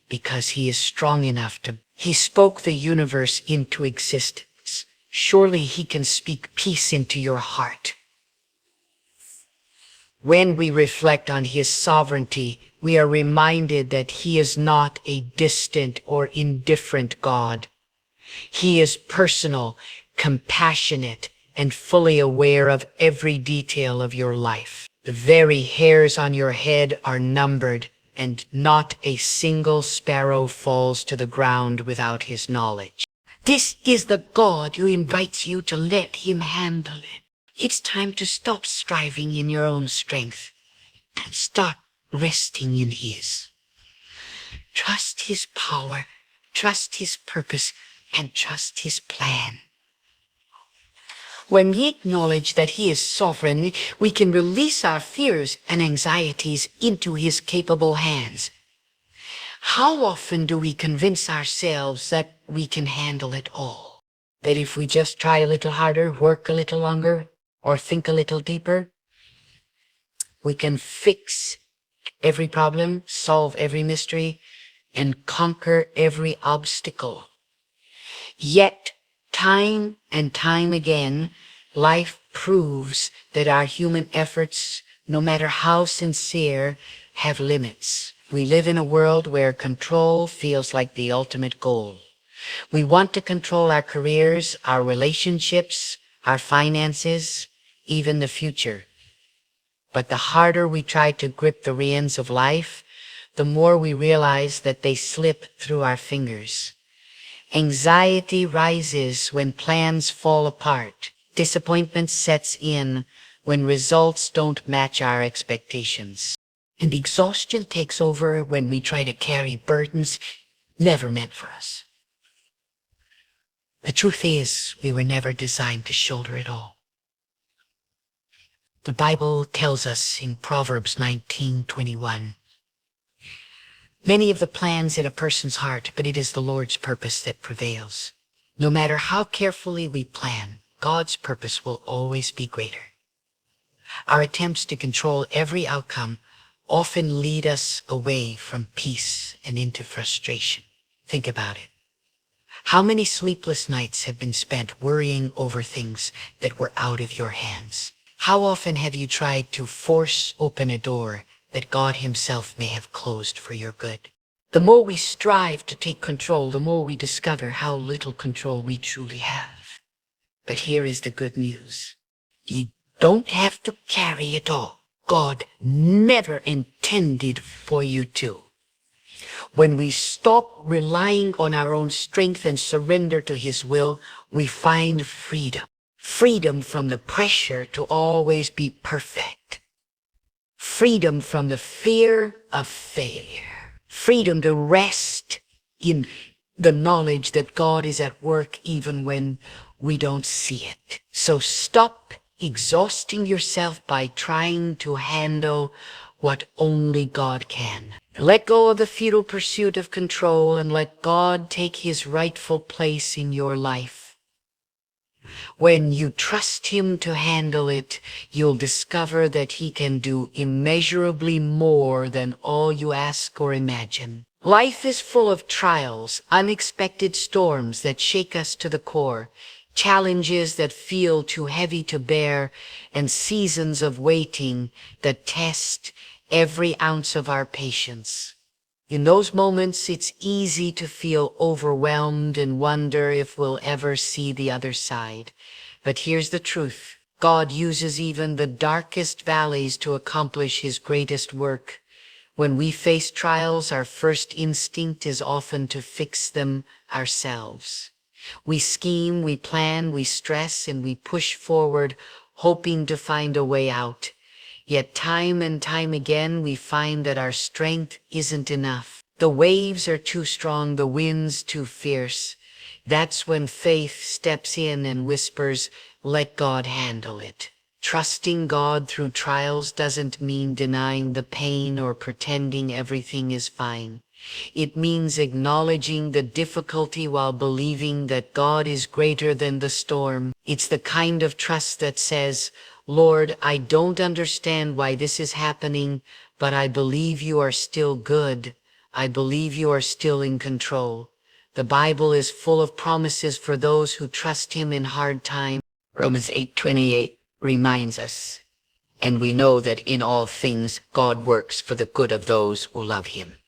because he is strong enough to. He spoke the universe into existence. Surely he can speak peace into your heart. When we reflect on his sovereignty, we are reminded that he is not a distant or indifferent God. He is personal, compassionate, and fully aware of every detail of your life. The very hairs on your head are numbered, and not a single sparrow falls to the ground without his knowledge. This is the God who invites you to let him handle it. It's time to stop striving in your own strength and start resting in his. Trust his power, trust his purpose, and trust his plan. When we acknowledge that he is sovereign, we can release our fears and anxieties into his capable hands. How often do we convince ourselves that we can handle it all? That if we just try a little harder, work a little longer, or think a little deeper, we can fix every problem, solve every mystery, and conquer every obstacle. Yet, time and time again, life proves that our human efforts, no matter how sincere, have limits. We live in a world where control feels like the ultimate goal. We want to control our careers, our relationships, our finances, even the future. But the harder we try to grip the reins of life, the more we realize that they slip through our fingers. Anxiety rises when plans fall apart. Disappointment sets in when results don't match our expectations. And exhaustion takes over when we try to carry burdens never meant for us. The truth is, we were never designed to shoulder it all. The Bible tells us in Proverbs 19:21, many of the plans in a person's heart, but it is the Lord's purpose that prevails. No matter how carefully we plan, God's purpose will always be greater. Our attempts to control every outcome often lead us away from peace and into frustration. Think about it. How many sleepless nights have been spent worrying over things that were out of your hands? How often have you tried to force open a door that God himself may have closed for your good? The more we strive to take control, the more we discover how little control we truly have. But here is the good news. You don't have to carry it all. God never intended for you to. When we stop relying on our own strength and surrender to his will, we find freedom. Freedom from the pressure to always be perfect. Freedom from the fear of failure. Freedom to rest in the knowledge that God is at work even when we don't see it. So stop exhausting yourself by trying to handle what only God can. Let go of the futile pursuit of control and let God take his rightful place in your life. When you trust him to handle it, you'll discover that he can do immeasurably more than all you ask or imagine. Life is full of trials, unexpected storms that shake us to the core, challenges that feel too heavy to bear, and seasons of waiting that test every ounce of our patience. In those moments, it's easy to feel overwhelmed and wonder if we'll ever see the other side. But here's the truth. God uses even the darkest valleys to accomplish his greatest work. When we face trials, our first instinct is often to fix them ourselves. We scheme, we plan, we stress, and we push forward, hoping to find a way out. Yet time and time again, we find that our strength isn't enough. The waves are too strong, the winds too fierce. That's when faith steps in and whispers, Let God handle it. Trusting God through trials doesn't mean denying the pain or pretending everything is fine. It means acknowledging the difficulty while believing that God is greater than the storm. It's the kind of trust that says, Lord, I don't understand why this is happening, but I believe you are still good. I believe you are still in control. The Bible is full of promises for those who trust him in hard times. Romans 8:28 reminds us, and we know that in all things God works for the good of those who love him,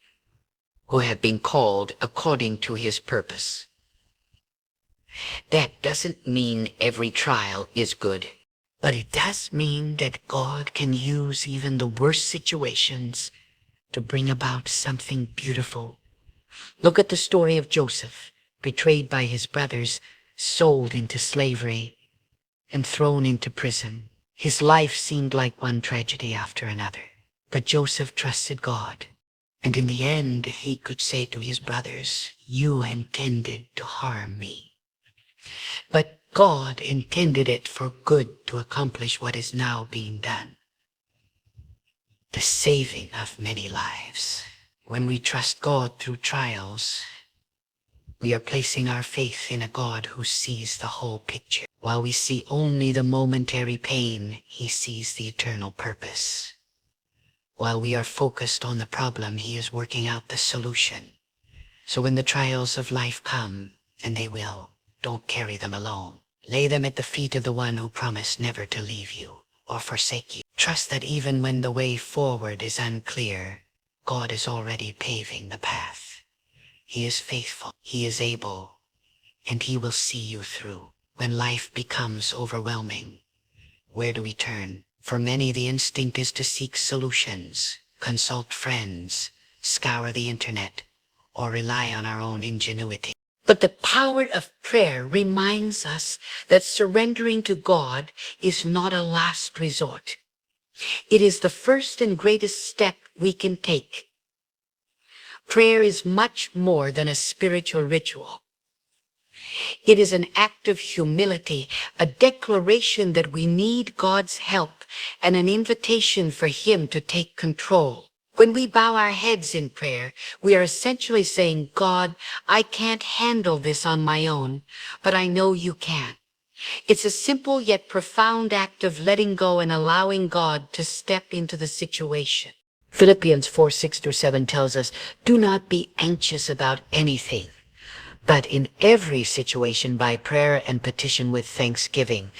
who have been called according to his purpose. That doesn't mean every trial is good, but it does mean that God can use even the worst situations to bring about something beautiful. Look at the story of Joseph, betrayed by his brothers, sold into slavery, and thrown into prison. His life seemed like one tragedy after another. But Joseph trusted God. And in the end, he could say to his brothers, you intended to harm me. But God intended it for good to accomplish what is now being done. The saving of many lives. When we trust God through trials, we are placing our faith in a God who sees the whole picture. While we see only the momentary pain, he sees the eternal purpose. While we are focused on the problem, he is working out the solution. So when the trials of life come, and they will, don't carry them alone. Lay them at the feet of the one who promised never to leave you or forsake you. Trust that even when the way forward is unclear, God is already paving the path. He is faithful, he is able, and he will see you through. When life becomes overwhelming, where do we turn? For many, the instinct is to seek solutions, consult friends, scour the internet, or rely on our own ingenuity. But the power of prayer reminds us that surrendering to God is not a last resort. It is the first and greatest step we can take. Prayer is much more than a spiritual ritual. It is an act of humility, a declaration that we need God's help, and an invitation for him to take control. When we bow our heads in prayer, we are essentially saying, God, I can't handle this on my own, but I know you can. It's a simple yet profound act of letting go and allowing God to step into the situation. Philippians 4:6-7 tells us, do not be anxious about anything, but in every situation by prayer and petition with thanksgiving,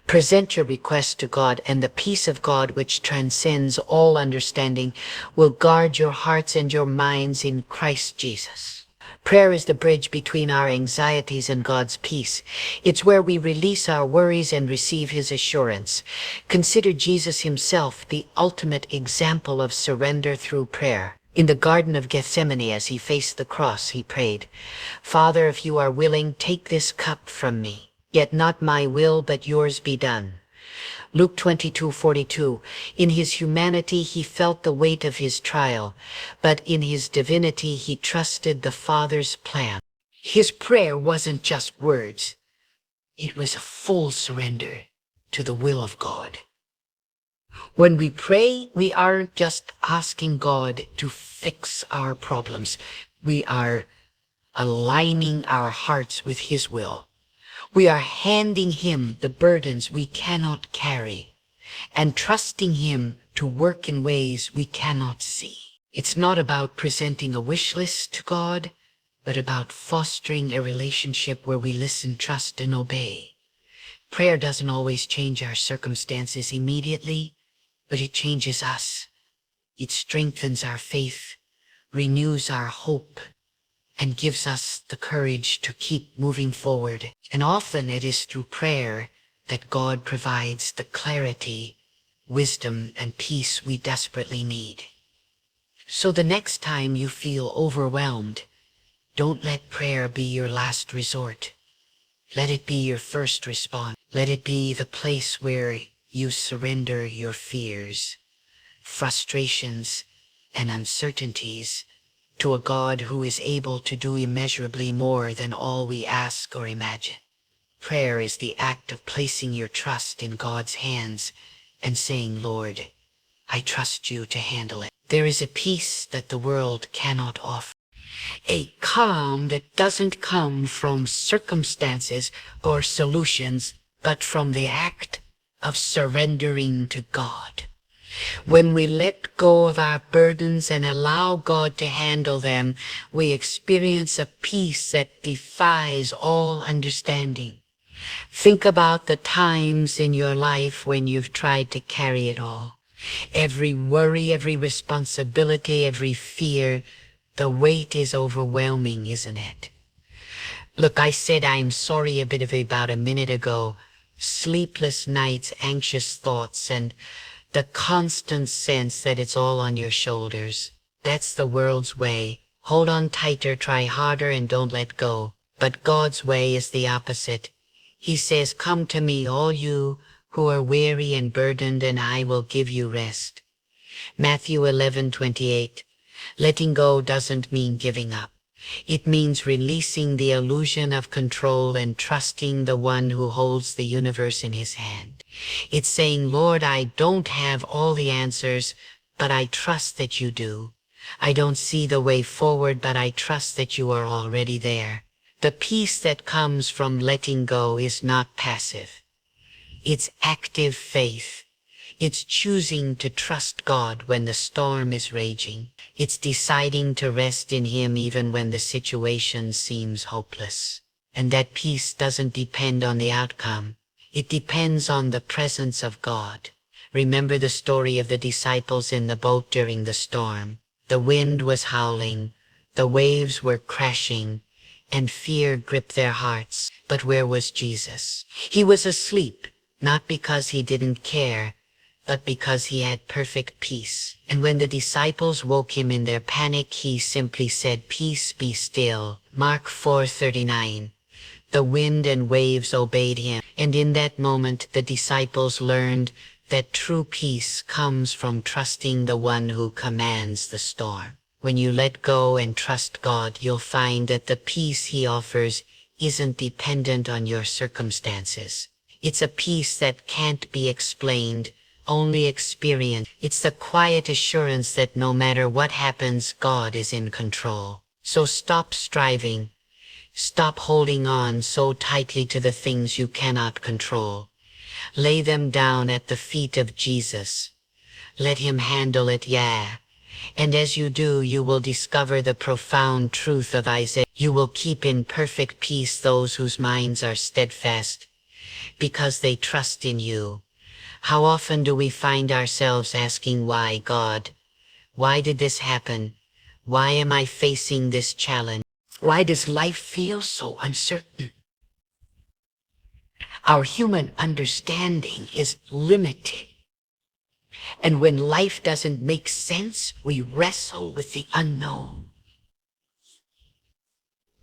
present your requests to God, and the peace of God which transcends all understanding will guard your hearts and your minds in Christ Jesus. Prayer is the bridge between our anxieties and God's peace. It's where we release our worries and receive his assurance. Consider Jesus himself the ultimate example of surrender through prayer. In the Garden of Gethsemane, as he faced the cross, he prayed, Father, if you are willing, take this cup from me. Yet not my will, but yours be done. Luke 22:42. In his humanity, he felt the weight of his trial, but in his divinity, he trusted the Father's plan. His prayer wasn't just words. It was a full surrender to the will of God. When we pray, we aren't just asking God to fix our problems. We are aligning our hearts with his will. We are handing him the burdens we cannot carry and trusting him to work in ways we cannot see. It's not about presenting a wish list to God, but about fostering a relationship where we listen, trust, and obey. Prayer doesn't always change our circumstances immediately, but it changes us. It strengthens our faith, renews our hope, and gives us the courage to keep moving forward. And often it is through prayer that God provides the clarity, wisdom, and peace we desperately need. So the next time you feel overwhelmed, don't let prayer be your last resort. Let it be your first response. Let it be the place where you surrender your fears, frustrations, and uncertainties to a God who is able to do immeasurably more than all we ask or imagine. Prayer is the act of placing your trust in God's hands and saying, Lord, I trust you to handle it. There is a peace that the world cannot offer. A calm that doesn't come from circumstances or solutions, but from the act of surrendering to God. When we let go of our burdens and allow God to handle them, we experience a peace that defies all understanding. Think about the times in your life when you've tried to carry it all. Every worry, every responsibility, every fear, the weight is overwhelming, isn't it? Look, I said I'm sorry a bit about a minute ago. Sleepless nights, anxious thoughts, and the constant sense that it's all on your shoulders. That's the world's way. Hold on tighter, try harder, and don't let go. But God's way is the opposite. He says, come to me, all you who are weary and burdened, and I will give you rest. Matthew 11:28. Letting go doesn't mean giving up. It means releasing the illusion of control and trusting the one who holds the universe in his hand. It's saying, Lord, I don't have all the answers, but I trust that you do. I don't see the way forward, but I trust that you are already there. The peace that comes from letting go is not passive. It's active faith. It's choosing to trust God when the storm is raging. It's deciding to rest in Him even when the situation seems hopeless. And that peace doesn't depend on the outcome. It depends on the presence of God. Remember the story of the disciples in the boat during the storm. The wind was howling, the waves were crashing, and fear gripped their hearts. But where was Jesus? He was asleep, not because he didn't care, but because he had perfect peace. And when the disciples woke him in their panic, he simply said, "Peace, be still." Mark 4:39. The wind and waves obeyed him. And in that moment, the disciples learned that true peace comes from trusting the one who commands the storm. When you let go and trust God, you'll find that the peace He offers isn't dependent on your circumstances. It's a peace that can't be explained, only experienced. It's the quiet assurance that no matter what happens, God is in control. So stop striving. Stop holding on so tightly to the things you cannot control. Lay them down at the feet of Jesus. Let Him handle it, yeah. And as you do, you will discover the profound truth of Isaiah. You will keep in perfect peace those whose minds are steadfast, because they trust in you. How often do we find ourselves asking, why, God? Why did this happen? Why am I facing this challenge? Why does life feel so uncertain? Our human understanding is limited. And when life doesn't make sense, we wrestle with the unknown.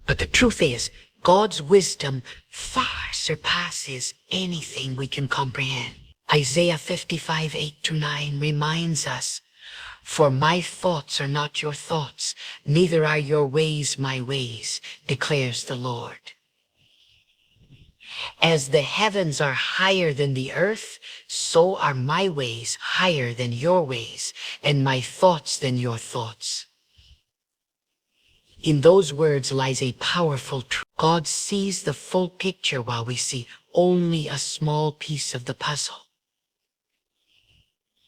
But the truth is, God's wisdom far surpasses anything we can comprehend. Isaiah 55:8-9 reminds us, "For my thoughts are not your thoughts, neither are your ways my ways, declares the Lord. As the heavens are higher than the earth, so are my ways higher than your ways, and my thoughts than your thoughts." In those words lies a powerful truth. God sees the full picture while we see only a small piece of the puzzle.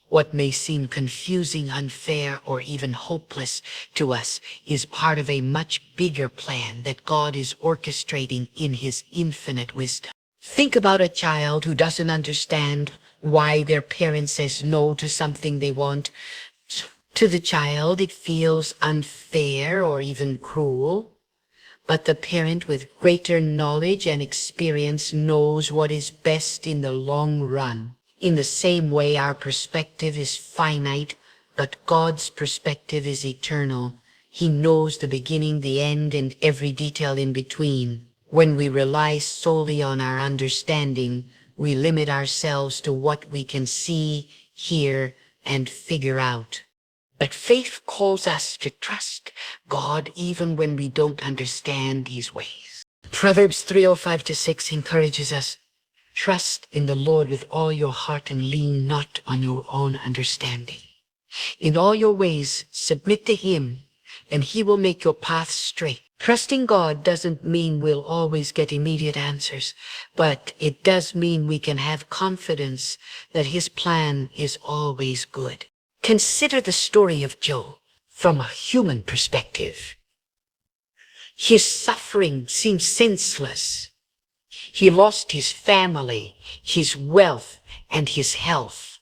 What may seem confusing, unfair, or even hopeless to us is part of a much bigger plan that God is orchestrating in His infinite wisdom. Think about a child who doesn't understand why their parent says no to something they want. To the child, it feels unfair or even cruel. But the parent with greater knowledge and experience knows what is best in the long run. In the same way, our perspective is finite, but God's perspective is eternal. He knows the beginning, the end, and every detail in between. When we rely solely on our understanding, we limit ourselves to what we can see, hear, and figure out. But faith calls us to trust God even when we don't understand His ways. Proverbs 3:05-6 encourages us, trust in the Lord with all your heart and lean not on your own understanding. In all your ways, submit to Him, and He will make your path straight. Trusting God doesn't mean we'll always get immediate answers, but it does mean we can have confidence that His plan is always good. Consider the story of Job from a human perspective. His suffering seemed senseless. He lost his family, his wealth, and his health.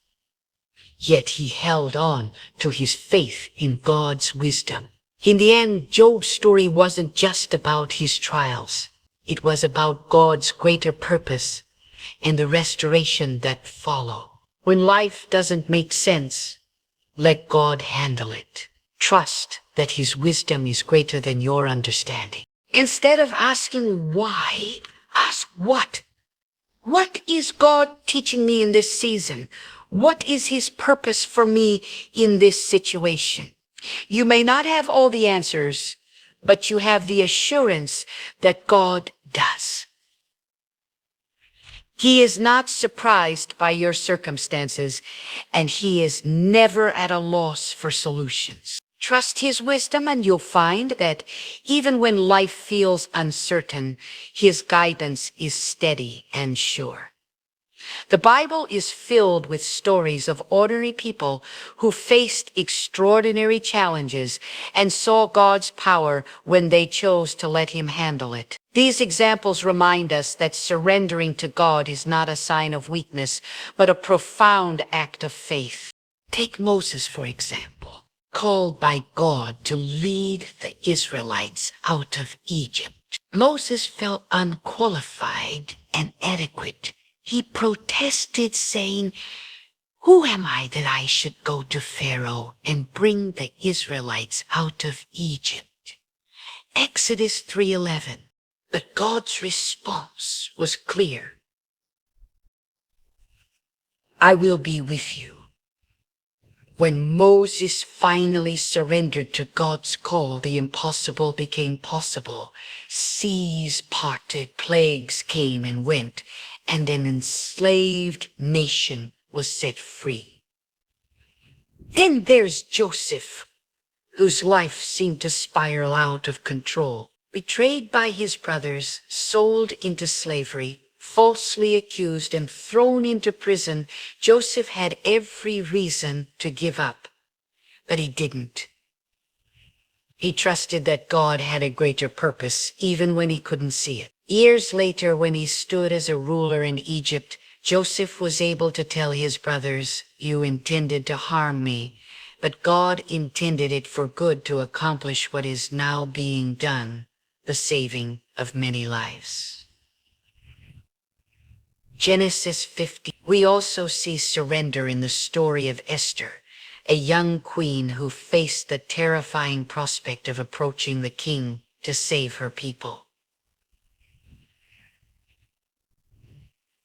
Yet he held on to his faith in God's wisdom. In the end, Job's story wasn't just about his trials. It was about God's greater purpose and the restoration that followed. When life doesn't make sense, let God handle it. Trust that His wisdom is greater than your understanding. Instead of asking why, ask what. What is God teaching me in this season? What is His purpose for me in this situation? You may not have all the answers, but you have the assurance that God does. He is not surprised by your circumstances, and He is never at a loss for solutions. Trust His wisdom, and you'll find that even when life feels uncertain, His guidance is steady and sure. The Bible is filled with stories of ordinary people who faced extraordinary challenges and saw God's power when they chose to let Him handle it. These examples remind us that surrendering to God is not a sign of weakness, but a profound act of faith. Take Moses, for example, called by God to lead the Israelites out of Egypt. Moses felt unqualified and inadequate. He protested, saying, "Who am I that I should go to Pharaoh and bring the Israelites out of Egypt?" Exodus 3:11. But God's response was clear. "I will be with you." When Moses finally surrendered to God's call, the impossible became possible. Seas parted, plagues came and went, and an enslaved nation was set free. Then there's Joseph, whose life seemed to spiral out of control. Betrayed by his brothers, sold into slavery, falsely accused and thrown into prison, Joseph had every reason to give up, but he didn't. He trusted that God had a greater purpose, even when he couldn't see it. Years later, when he stood as a ruler in Egypt, Joseph was able to tell his brothers, "You intended to harm me, but God intended it for good to accomplish what is now being done, the saving of many lives." Genesis 50. We also see surrender in the story of Esther, a young queen who faced the terrifying prospect of approaching the king to save her people.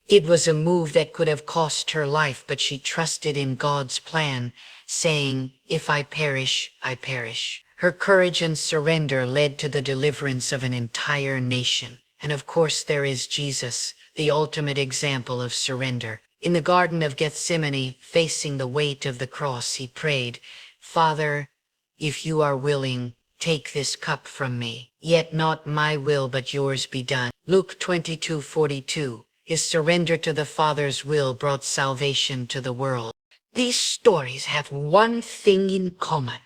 It was a move that could have cost her life, but she trusted in God's plan, saying, "If I perish, I perish." Her courage and surrender led to the deliverance of an entire nation. And of course, there is Jesus, the ultimate example of surrender. In the Garden of Gethsemane, facing the weight of the cross, he prayed, "Father, if you are willing, take this cup from me. Yet not my will, but yours be done." Luke 22:42. His surrender to the Father's will brought salvation to the world. These stories have one thing in common.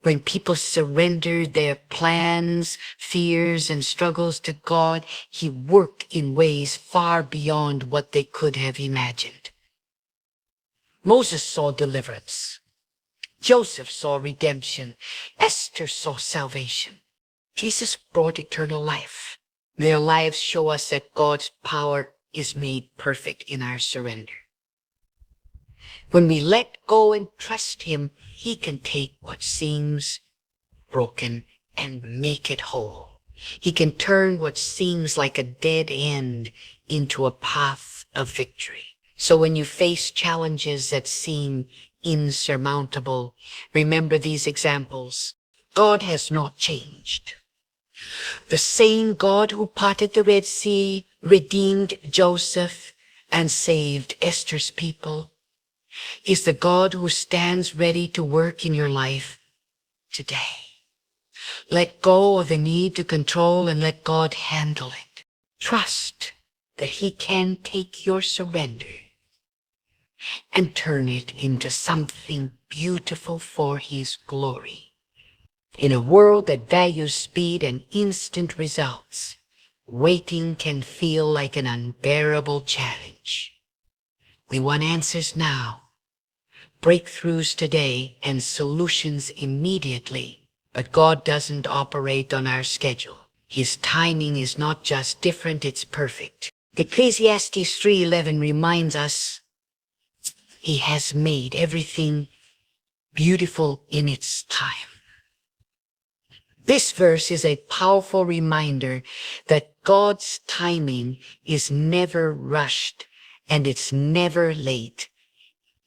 When people surrendered their plans, fears, and struggles to God, He worked in ways far beyond what they could have imagined. Moses saw deliverance. Joseph saw redemption. Esther saw salvation. Jesus brought eternal life. Their lives show us that God's power is made perfect in our surrender. When we let go and trust Him, He can take what seems broken and make it whole. He can turn what seems like a dead end into a path of victory. So when you face challenges that seem insurmountable, remember these examples. God has not changed. The same God who parted the Red Sea, redeemed Joseph, and saved Esther's people is the God who stands ready to work in your life today. Let go of the need to control and let God handle it. Trust that He can take your surrender and turn it into something beautiful for His glory. In a world that values speed and instant results, waiting can feel like an unbearable challenge. We want answers now, breakthroughs today, and solutions immediately. But God doesn't operate on our schedule. His timing is not just different, it's perfect. Ecclesiastes 3:11 reminds us He has made everything beautiful in its time. This verse is a powerful reminder that God's timing is never rushed and it's never late.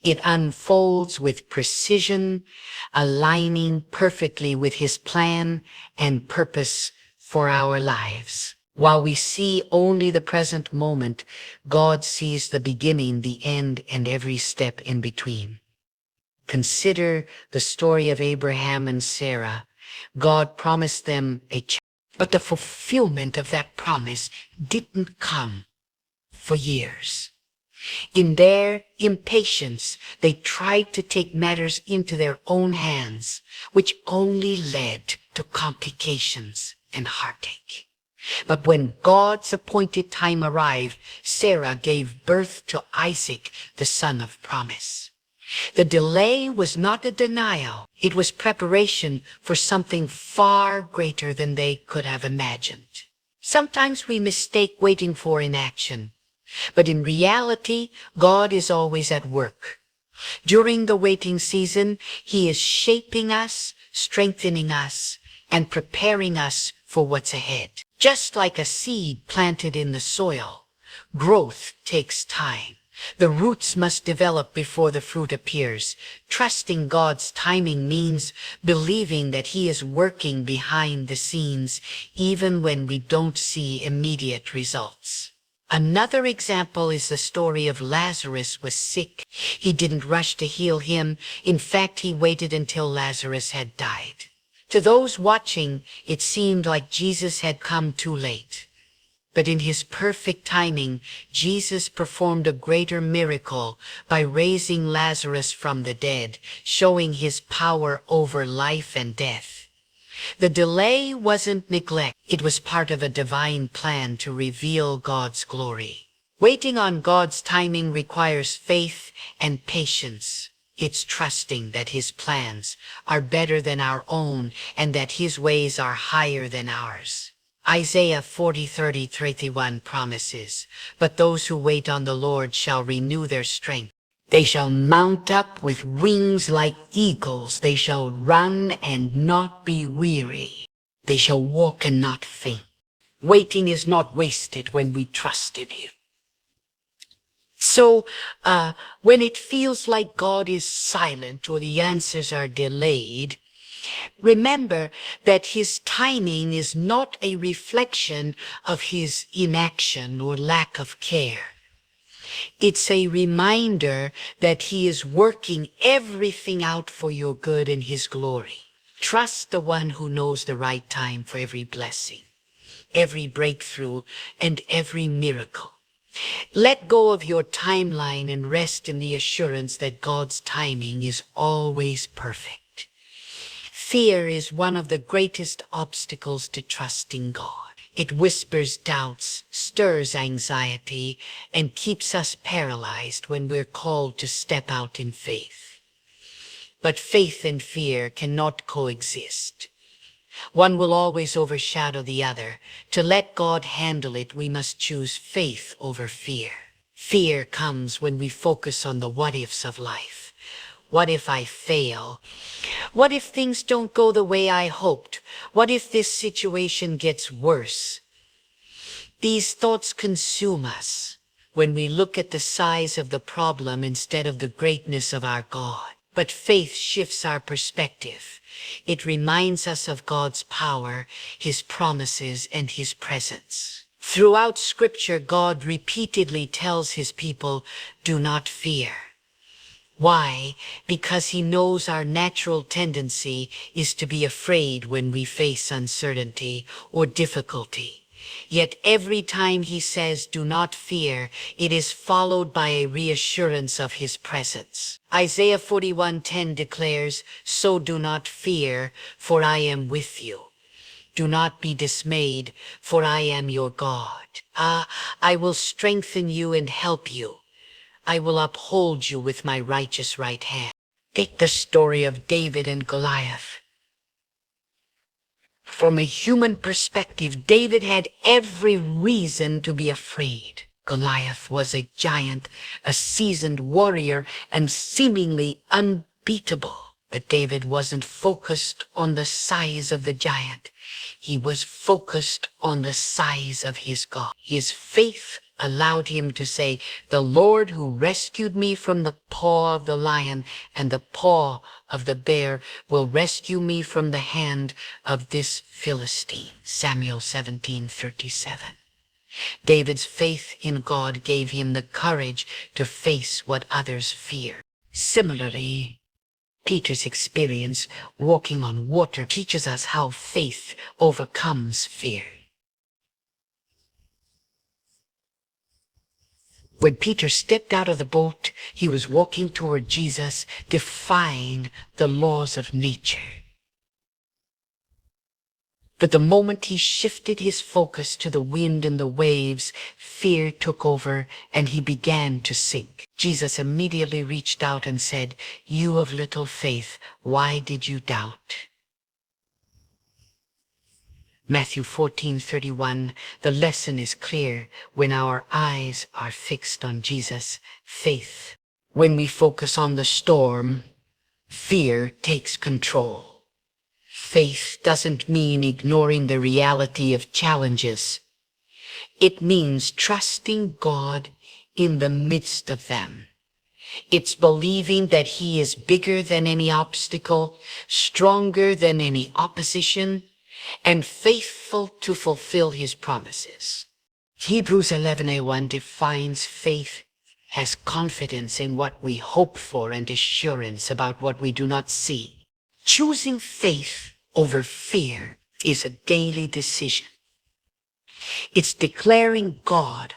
It unfolds with precision, aligning perfectly with His plan and purpose for our lives. While we see only the present moment, God sees the beginning, the end, and every step in between. Consider the story of Abraham and Sarah. God promised them a child, but the fulfillment of that promise didn't come for years. In their impatience, they tried to take matters into their own hands, which only led to complications and heartache. But when God's appointed time arrived, Sarah gave birth to Isaac, the son of promise. The delay was not a denial. It was preparation for something far greater than they could have imagined. Sometimes we mistake waiting for inaction. But in reality, God is always at work. During the waiting season, He is shaping us, strengthening us, and preparing us for what's ahead. Just like a seed planted in the soil, growth takes time. The roots must develop before the fruit appears. Trusting God's timing means believing that He is working behind the scenes, even when we don't see immediate results. Another example is the story of Lazarus was sick. He didn't rush to heal him. In fact, He waited until Lazarus had died. To those watching, it seemed like Jesus had come too late. But in His perfect timing, Jesus performed a greater miracle by raising Lazarus from the dead, showing His power over life and death. The delay wasn't neglect. It was part of a divine plan to reveal God's glory. Waiting on God's timing requires faith and patience. It's trusting that His plans are better than our own and that His ways are higher than ours. Isaiah 40:30-31 promises, "But those who wait on the Lord shall renew their strength. They shall mount up with wings like eagles. They shall run and not be weary. They shall walk and not faint." Waiting is not wasted when we trust in Him. So, when it feels like God is silent or the answers are delayed, remember that His timing is not a reflection of His inaction or lack of care. It's a reminder that He is working everything out for your good and His glory. Trust the one who knows the right time for every blessing, every breakthrough, and every miracle. Let go of your timeline and rest in the assurance that God's timing is always perfect. Fear is one of the greatest obstacles to trusting God. It whispers doubts, stirs anxiety, and keeps us paralyzed when we're called to step out in faith. But faith and fear cannot coexist. One will always overshadow the other. To let God handle it, we must choose faith over fear. Fear comes when we focus on the what-ifs of life. What if I fail? What if things don't go the way I hoped? What if this situation gets worse? These thoughts consume us when we look at the size of the problem instead of the greatness of our God. But faith shifts our perspective. It reminds us of God's power, His promises, and His presence. Throughout Scripture, God repeatedly tells His people, "Do not fear." Why? Because He knows our natural tendency is to be afraid when we face uncertainty or difficulty. Yet every time He says, "Do not fear," it is followed by a reassurance of His presence. Isaiah 41:10 declares, "So do not fear, for I am with you. Do not be dismayed, for I am your God. I will strengthen you and help you. I will uphold you with my righteous right hand." Take the story of David and Goliath. From a human perspective, David had every reason to be afraid. Goliath was a giant, a seasoned warrior, and seemingly unbeatable. But David wasn't focused on the size of the giant. He was focused on the size of his God. His faith allowed him to say, "The Lord who rescued me from the paw of the lion and the paw of the bear will rescue me from the hand of this Philistine." Samuel 17:37. David's faith in God gave him the courage to face what others fear. Similarly, Peter's experience walking on water teaches us how faith overcomes fear. When Peter stepped out of the boat, he was walking toward Jesus, defying the laws of nature. But the moment he shifted his focus to the wind and the waves, fear took over and he began to sink. Jesus immediately reached out and said, "You of little faith, why did you doubt?" Matthew 14:31, the lesson is clear. When our eyes are fixed on Jesus, faith. When we focus on the storm, fear takes control. Faith doesn't mean ignoring the reality of challenges. It means trusting God in the midst of them. It's believing that He is bigger than any obstacle, stronger than any opposition, and faithful to fulfill His promises. Hebrews 11:1 defines faith as confidence in what we hope for and assurance about what we do not see. Choosing faith over fear is a daily decision. It's declaring, "God,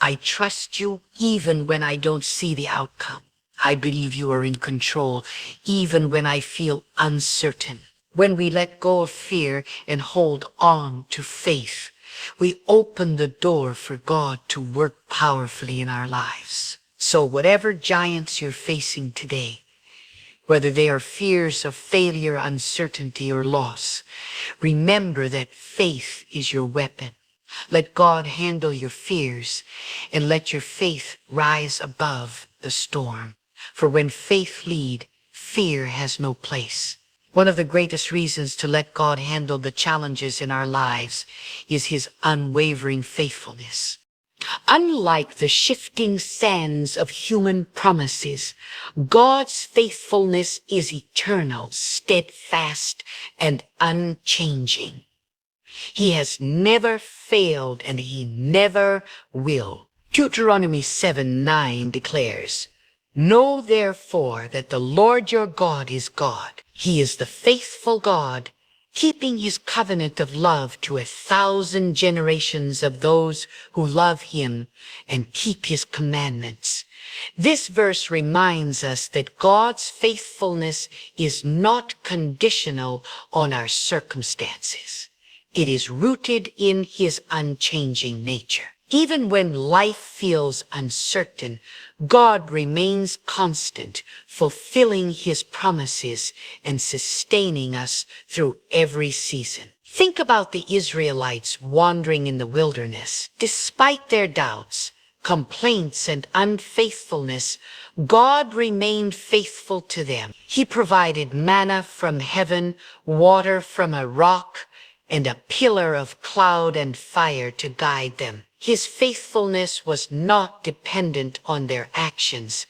I trust you even when I don't see the outcome. I believe you are in control even when I feel uncertain." When we let go of fear and hold on to faith, we open the door for God to work powerfully in our lives. So whatever giants you're facing today, whether they are fears of failure, uncertainty, or loss, remember that faith is your weapon. Let God handle your fears and let your faith rise above the storm. For when faith leads, fear has no place. One of the greatest reasons to let God handle the challenges in our lives is His unwavering faithfulness. Unlike the shifting sands of human promises, God's faithfulness is eternal, steadfast, and unchanging. He has never failed and He never will. Deuteronomy 7:9 declares, "Know therefore that the Lord your God is God. He is the faithful God, keeping His covenant of love to 1,000 generations of those who love Him and keep His commandments." This verse reminds us that God's faithfulness is not conditional on our circumstances. It is rooted in His unchanging nature. Even when life feels uncertain, God remains constant, fulfilling His promises and sustaining us through every season. Think about the Israelites wandering in the wilderness. Despite their doubts, complaints, and unfaithfulness, God remained faithful to them. He provided manna from heaven, water from a rock, and a pillar of cloud and fire to guide them. His faithfulness was not dependent on their actions,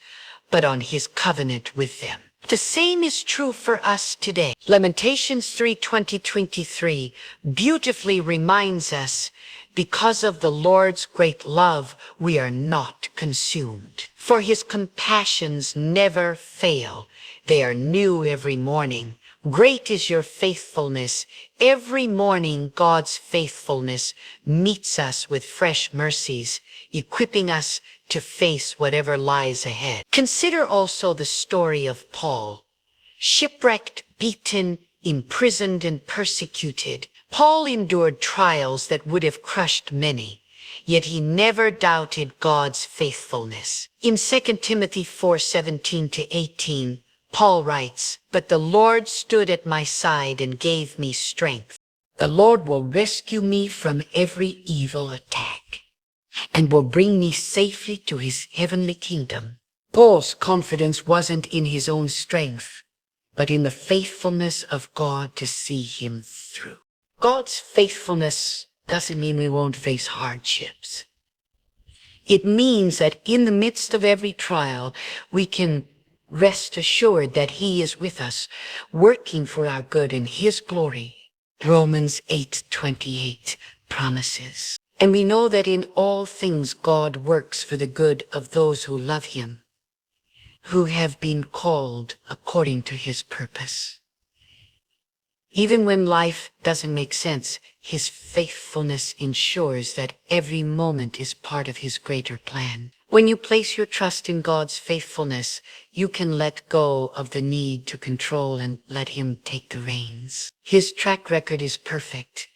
but on His covenant with them. The same is true for us today. Lamentations 3:20-23 beautifully reminds us, because of the Lord's great love, we are not consumed. For his compassions never fail. They are new every morning. Great is your faithfulness. Every morning, God's faithfulness meets us with fresh mercies, equipping us to face whatever lies ahead. Consider also the story of Paul. Shipwrecked, beaten, imprisoned, and persecuted, Paul endured trials that would have crushed many, yet he never doubted God's faithfulness. In 2 Timothy 4:17-18, Paul writes, "But the Lord stood at my side and gave me strength. The Lord will rescue me from every evil attack and will bring me safely to his heavenly kingdom." Paul's confidence wasn't in his own strength, but in the faithfulness of God to see him through. God's faithfulness doesn't mean we won't face hardships. It means that in the midst of every trial, we can rest assured that he is with us, working for our good and his glory. Romans 8:28 promises. And we know that in all things God works for the good of those who love him, who have been called according to his purpose. Even when life doesn't make sense, his faithfulness ensures that every moment is part of his greater plan. When you place your trust in God's faithfulness, you can let go of the need to control and let him take the reins. His track record is perfect.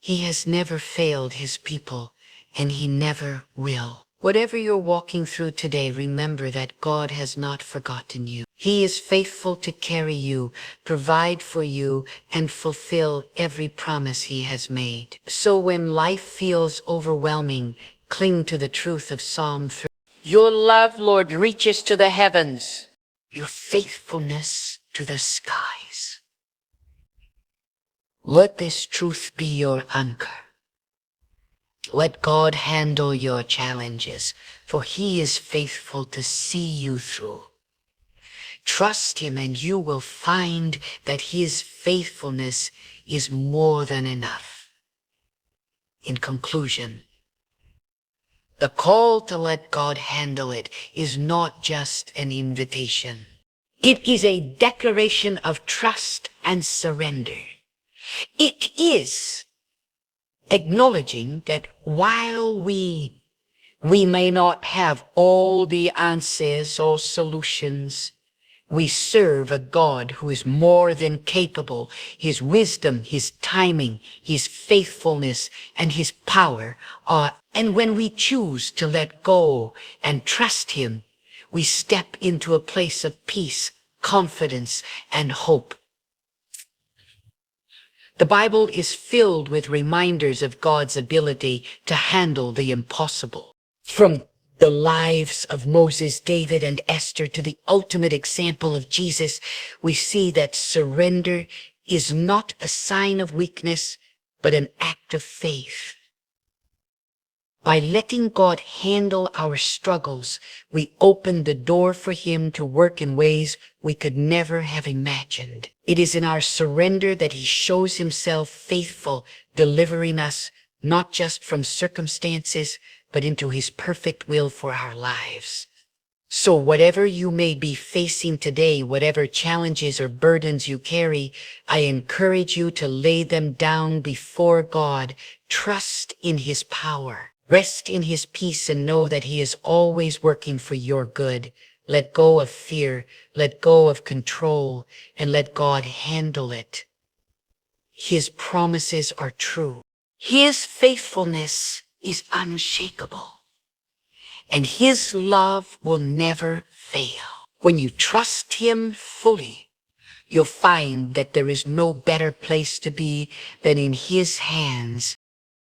He has never failed his people, and he never will. Whatever you're walking through today, remember that God has not forgotten you. He is faithful to carry you, provide for you, and fulfill every promise he has made. So when life feels overwhelming, cling to the truth of Psalm 3. Your love, Lord, reaches to the heavens, your faithfulness to the skies. Let this truth be your anchor. Let God handle your challenges, for he is faithful to see you through. Trust him and you will find that his faithfulness is more than enough. In conclusion, the call to let God handle it is not just an invitation. It is a declaration of trust and surrender. It is acknowledging that while we may not have all the answers or solutions, we serve a God who is more than capable. His wisdom, his timing, his faithfulness, and his power are, and when we choose to let go and trust him, we step into a place of peace, confidence, and hope. The Bible is filled with reminders of God's ability to handle the impossible. From the lives of Moses, David, and Esther to the ultimate example of Jesus, we see that surrender is not a sign of weakness, but an act of faith. By letting God handle our struggles, we open the door for him to work in ways we could never have imagined. It is in our surrender that he shows himself faithful, delivering us not just from circumstances, but into his perfect will for our lives. So whatever you may be facing today, whatever challenges or burdens you carry, I encourage you to lay them down before God. Trust in his power. Rest in his peace and know that he is always working for your good. Let go of fear, let go of control, and let God handle it. His promises are true. His faithfulness is unshakable, and his love will never fail. When you trust him fully, you'll find that there is no better place to be than in his hands,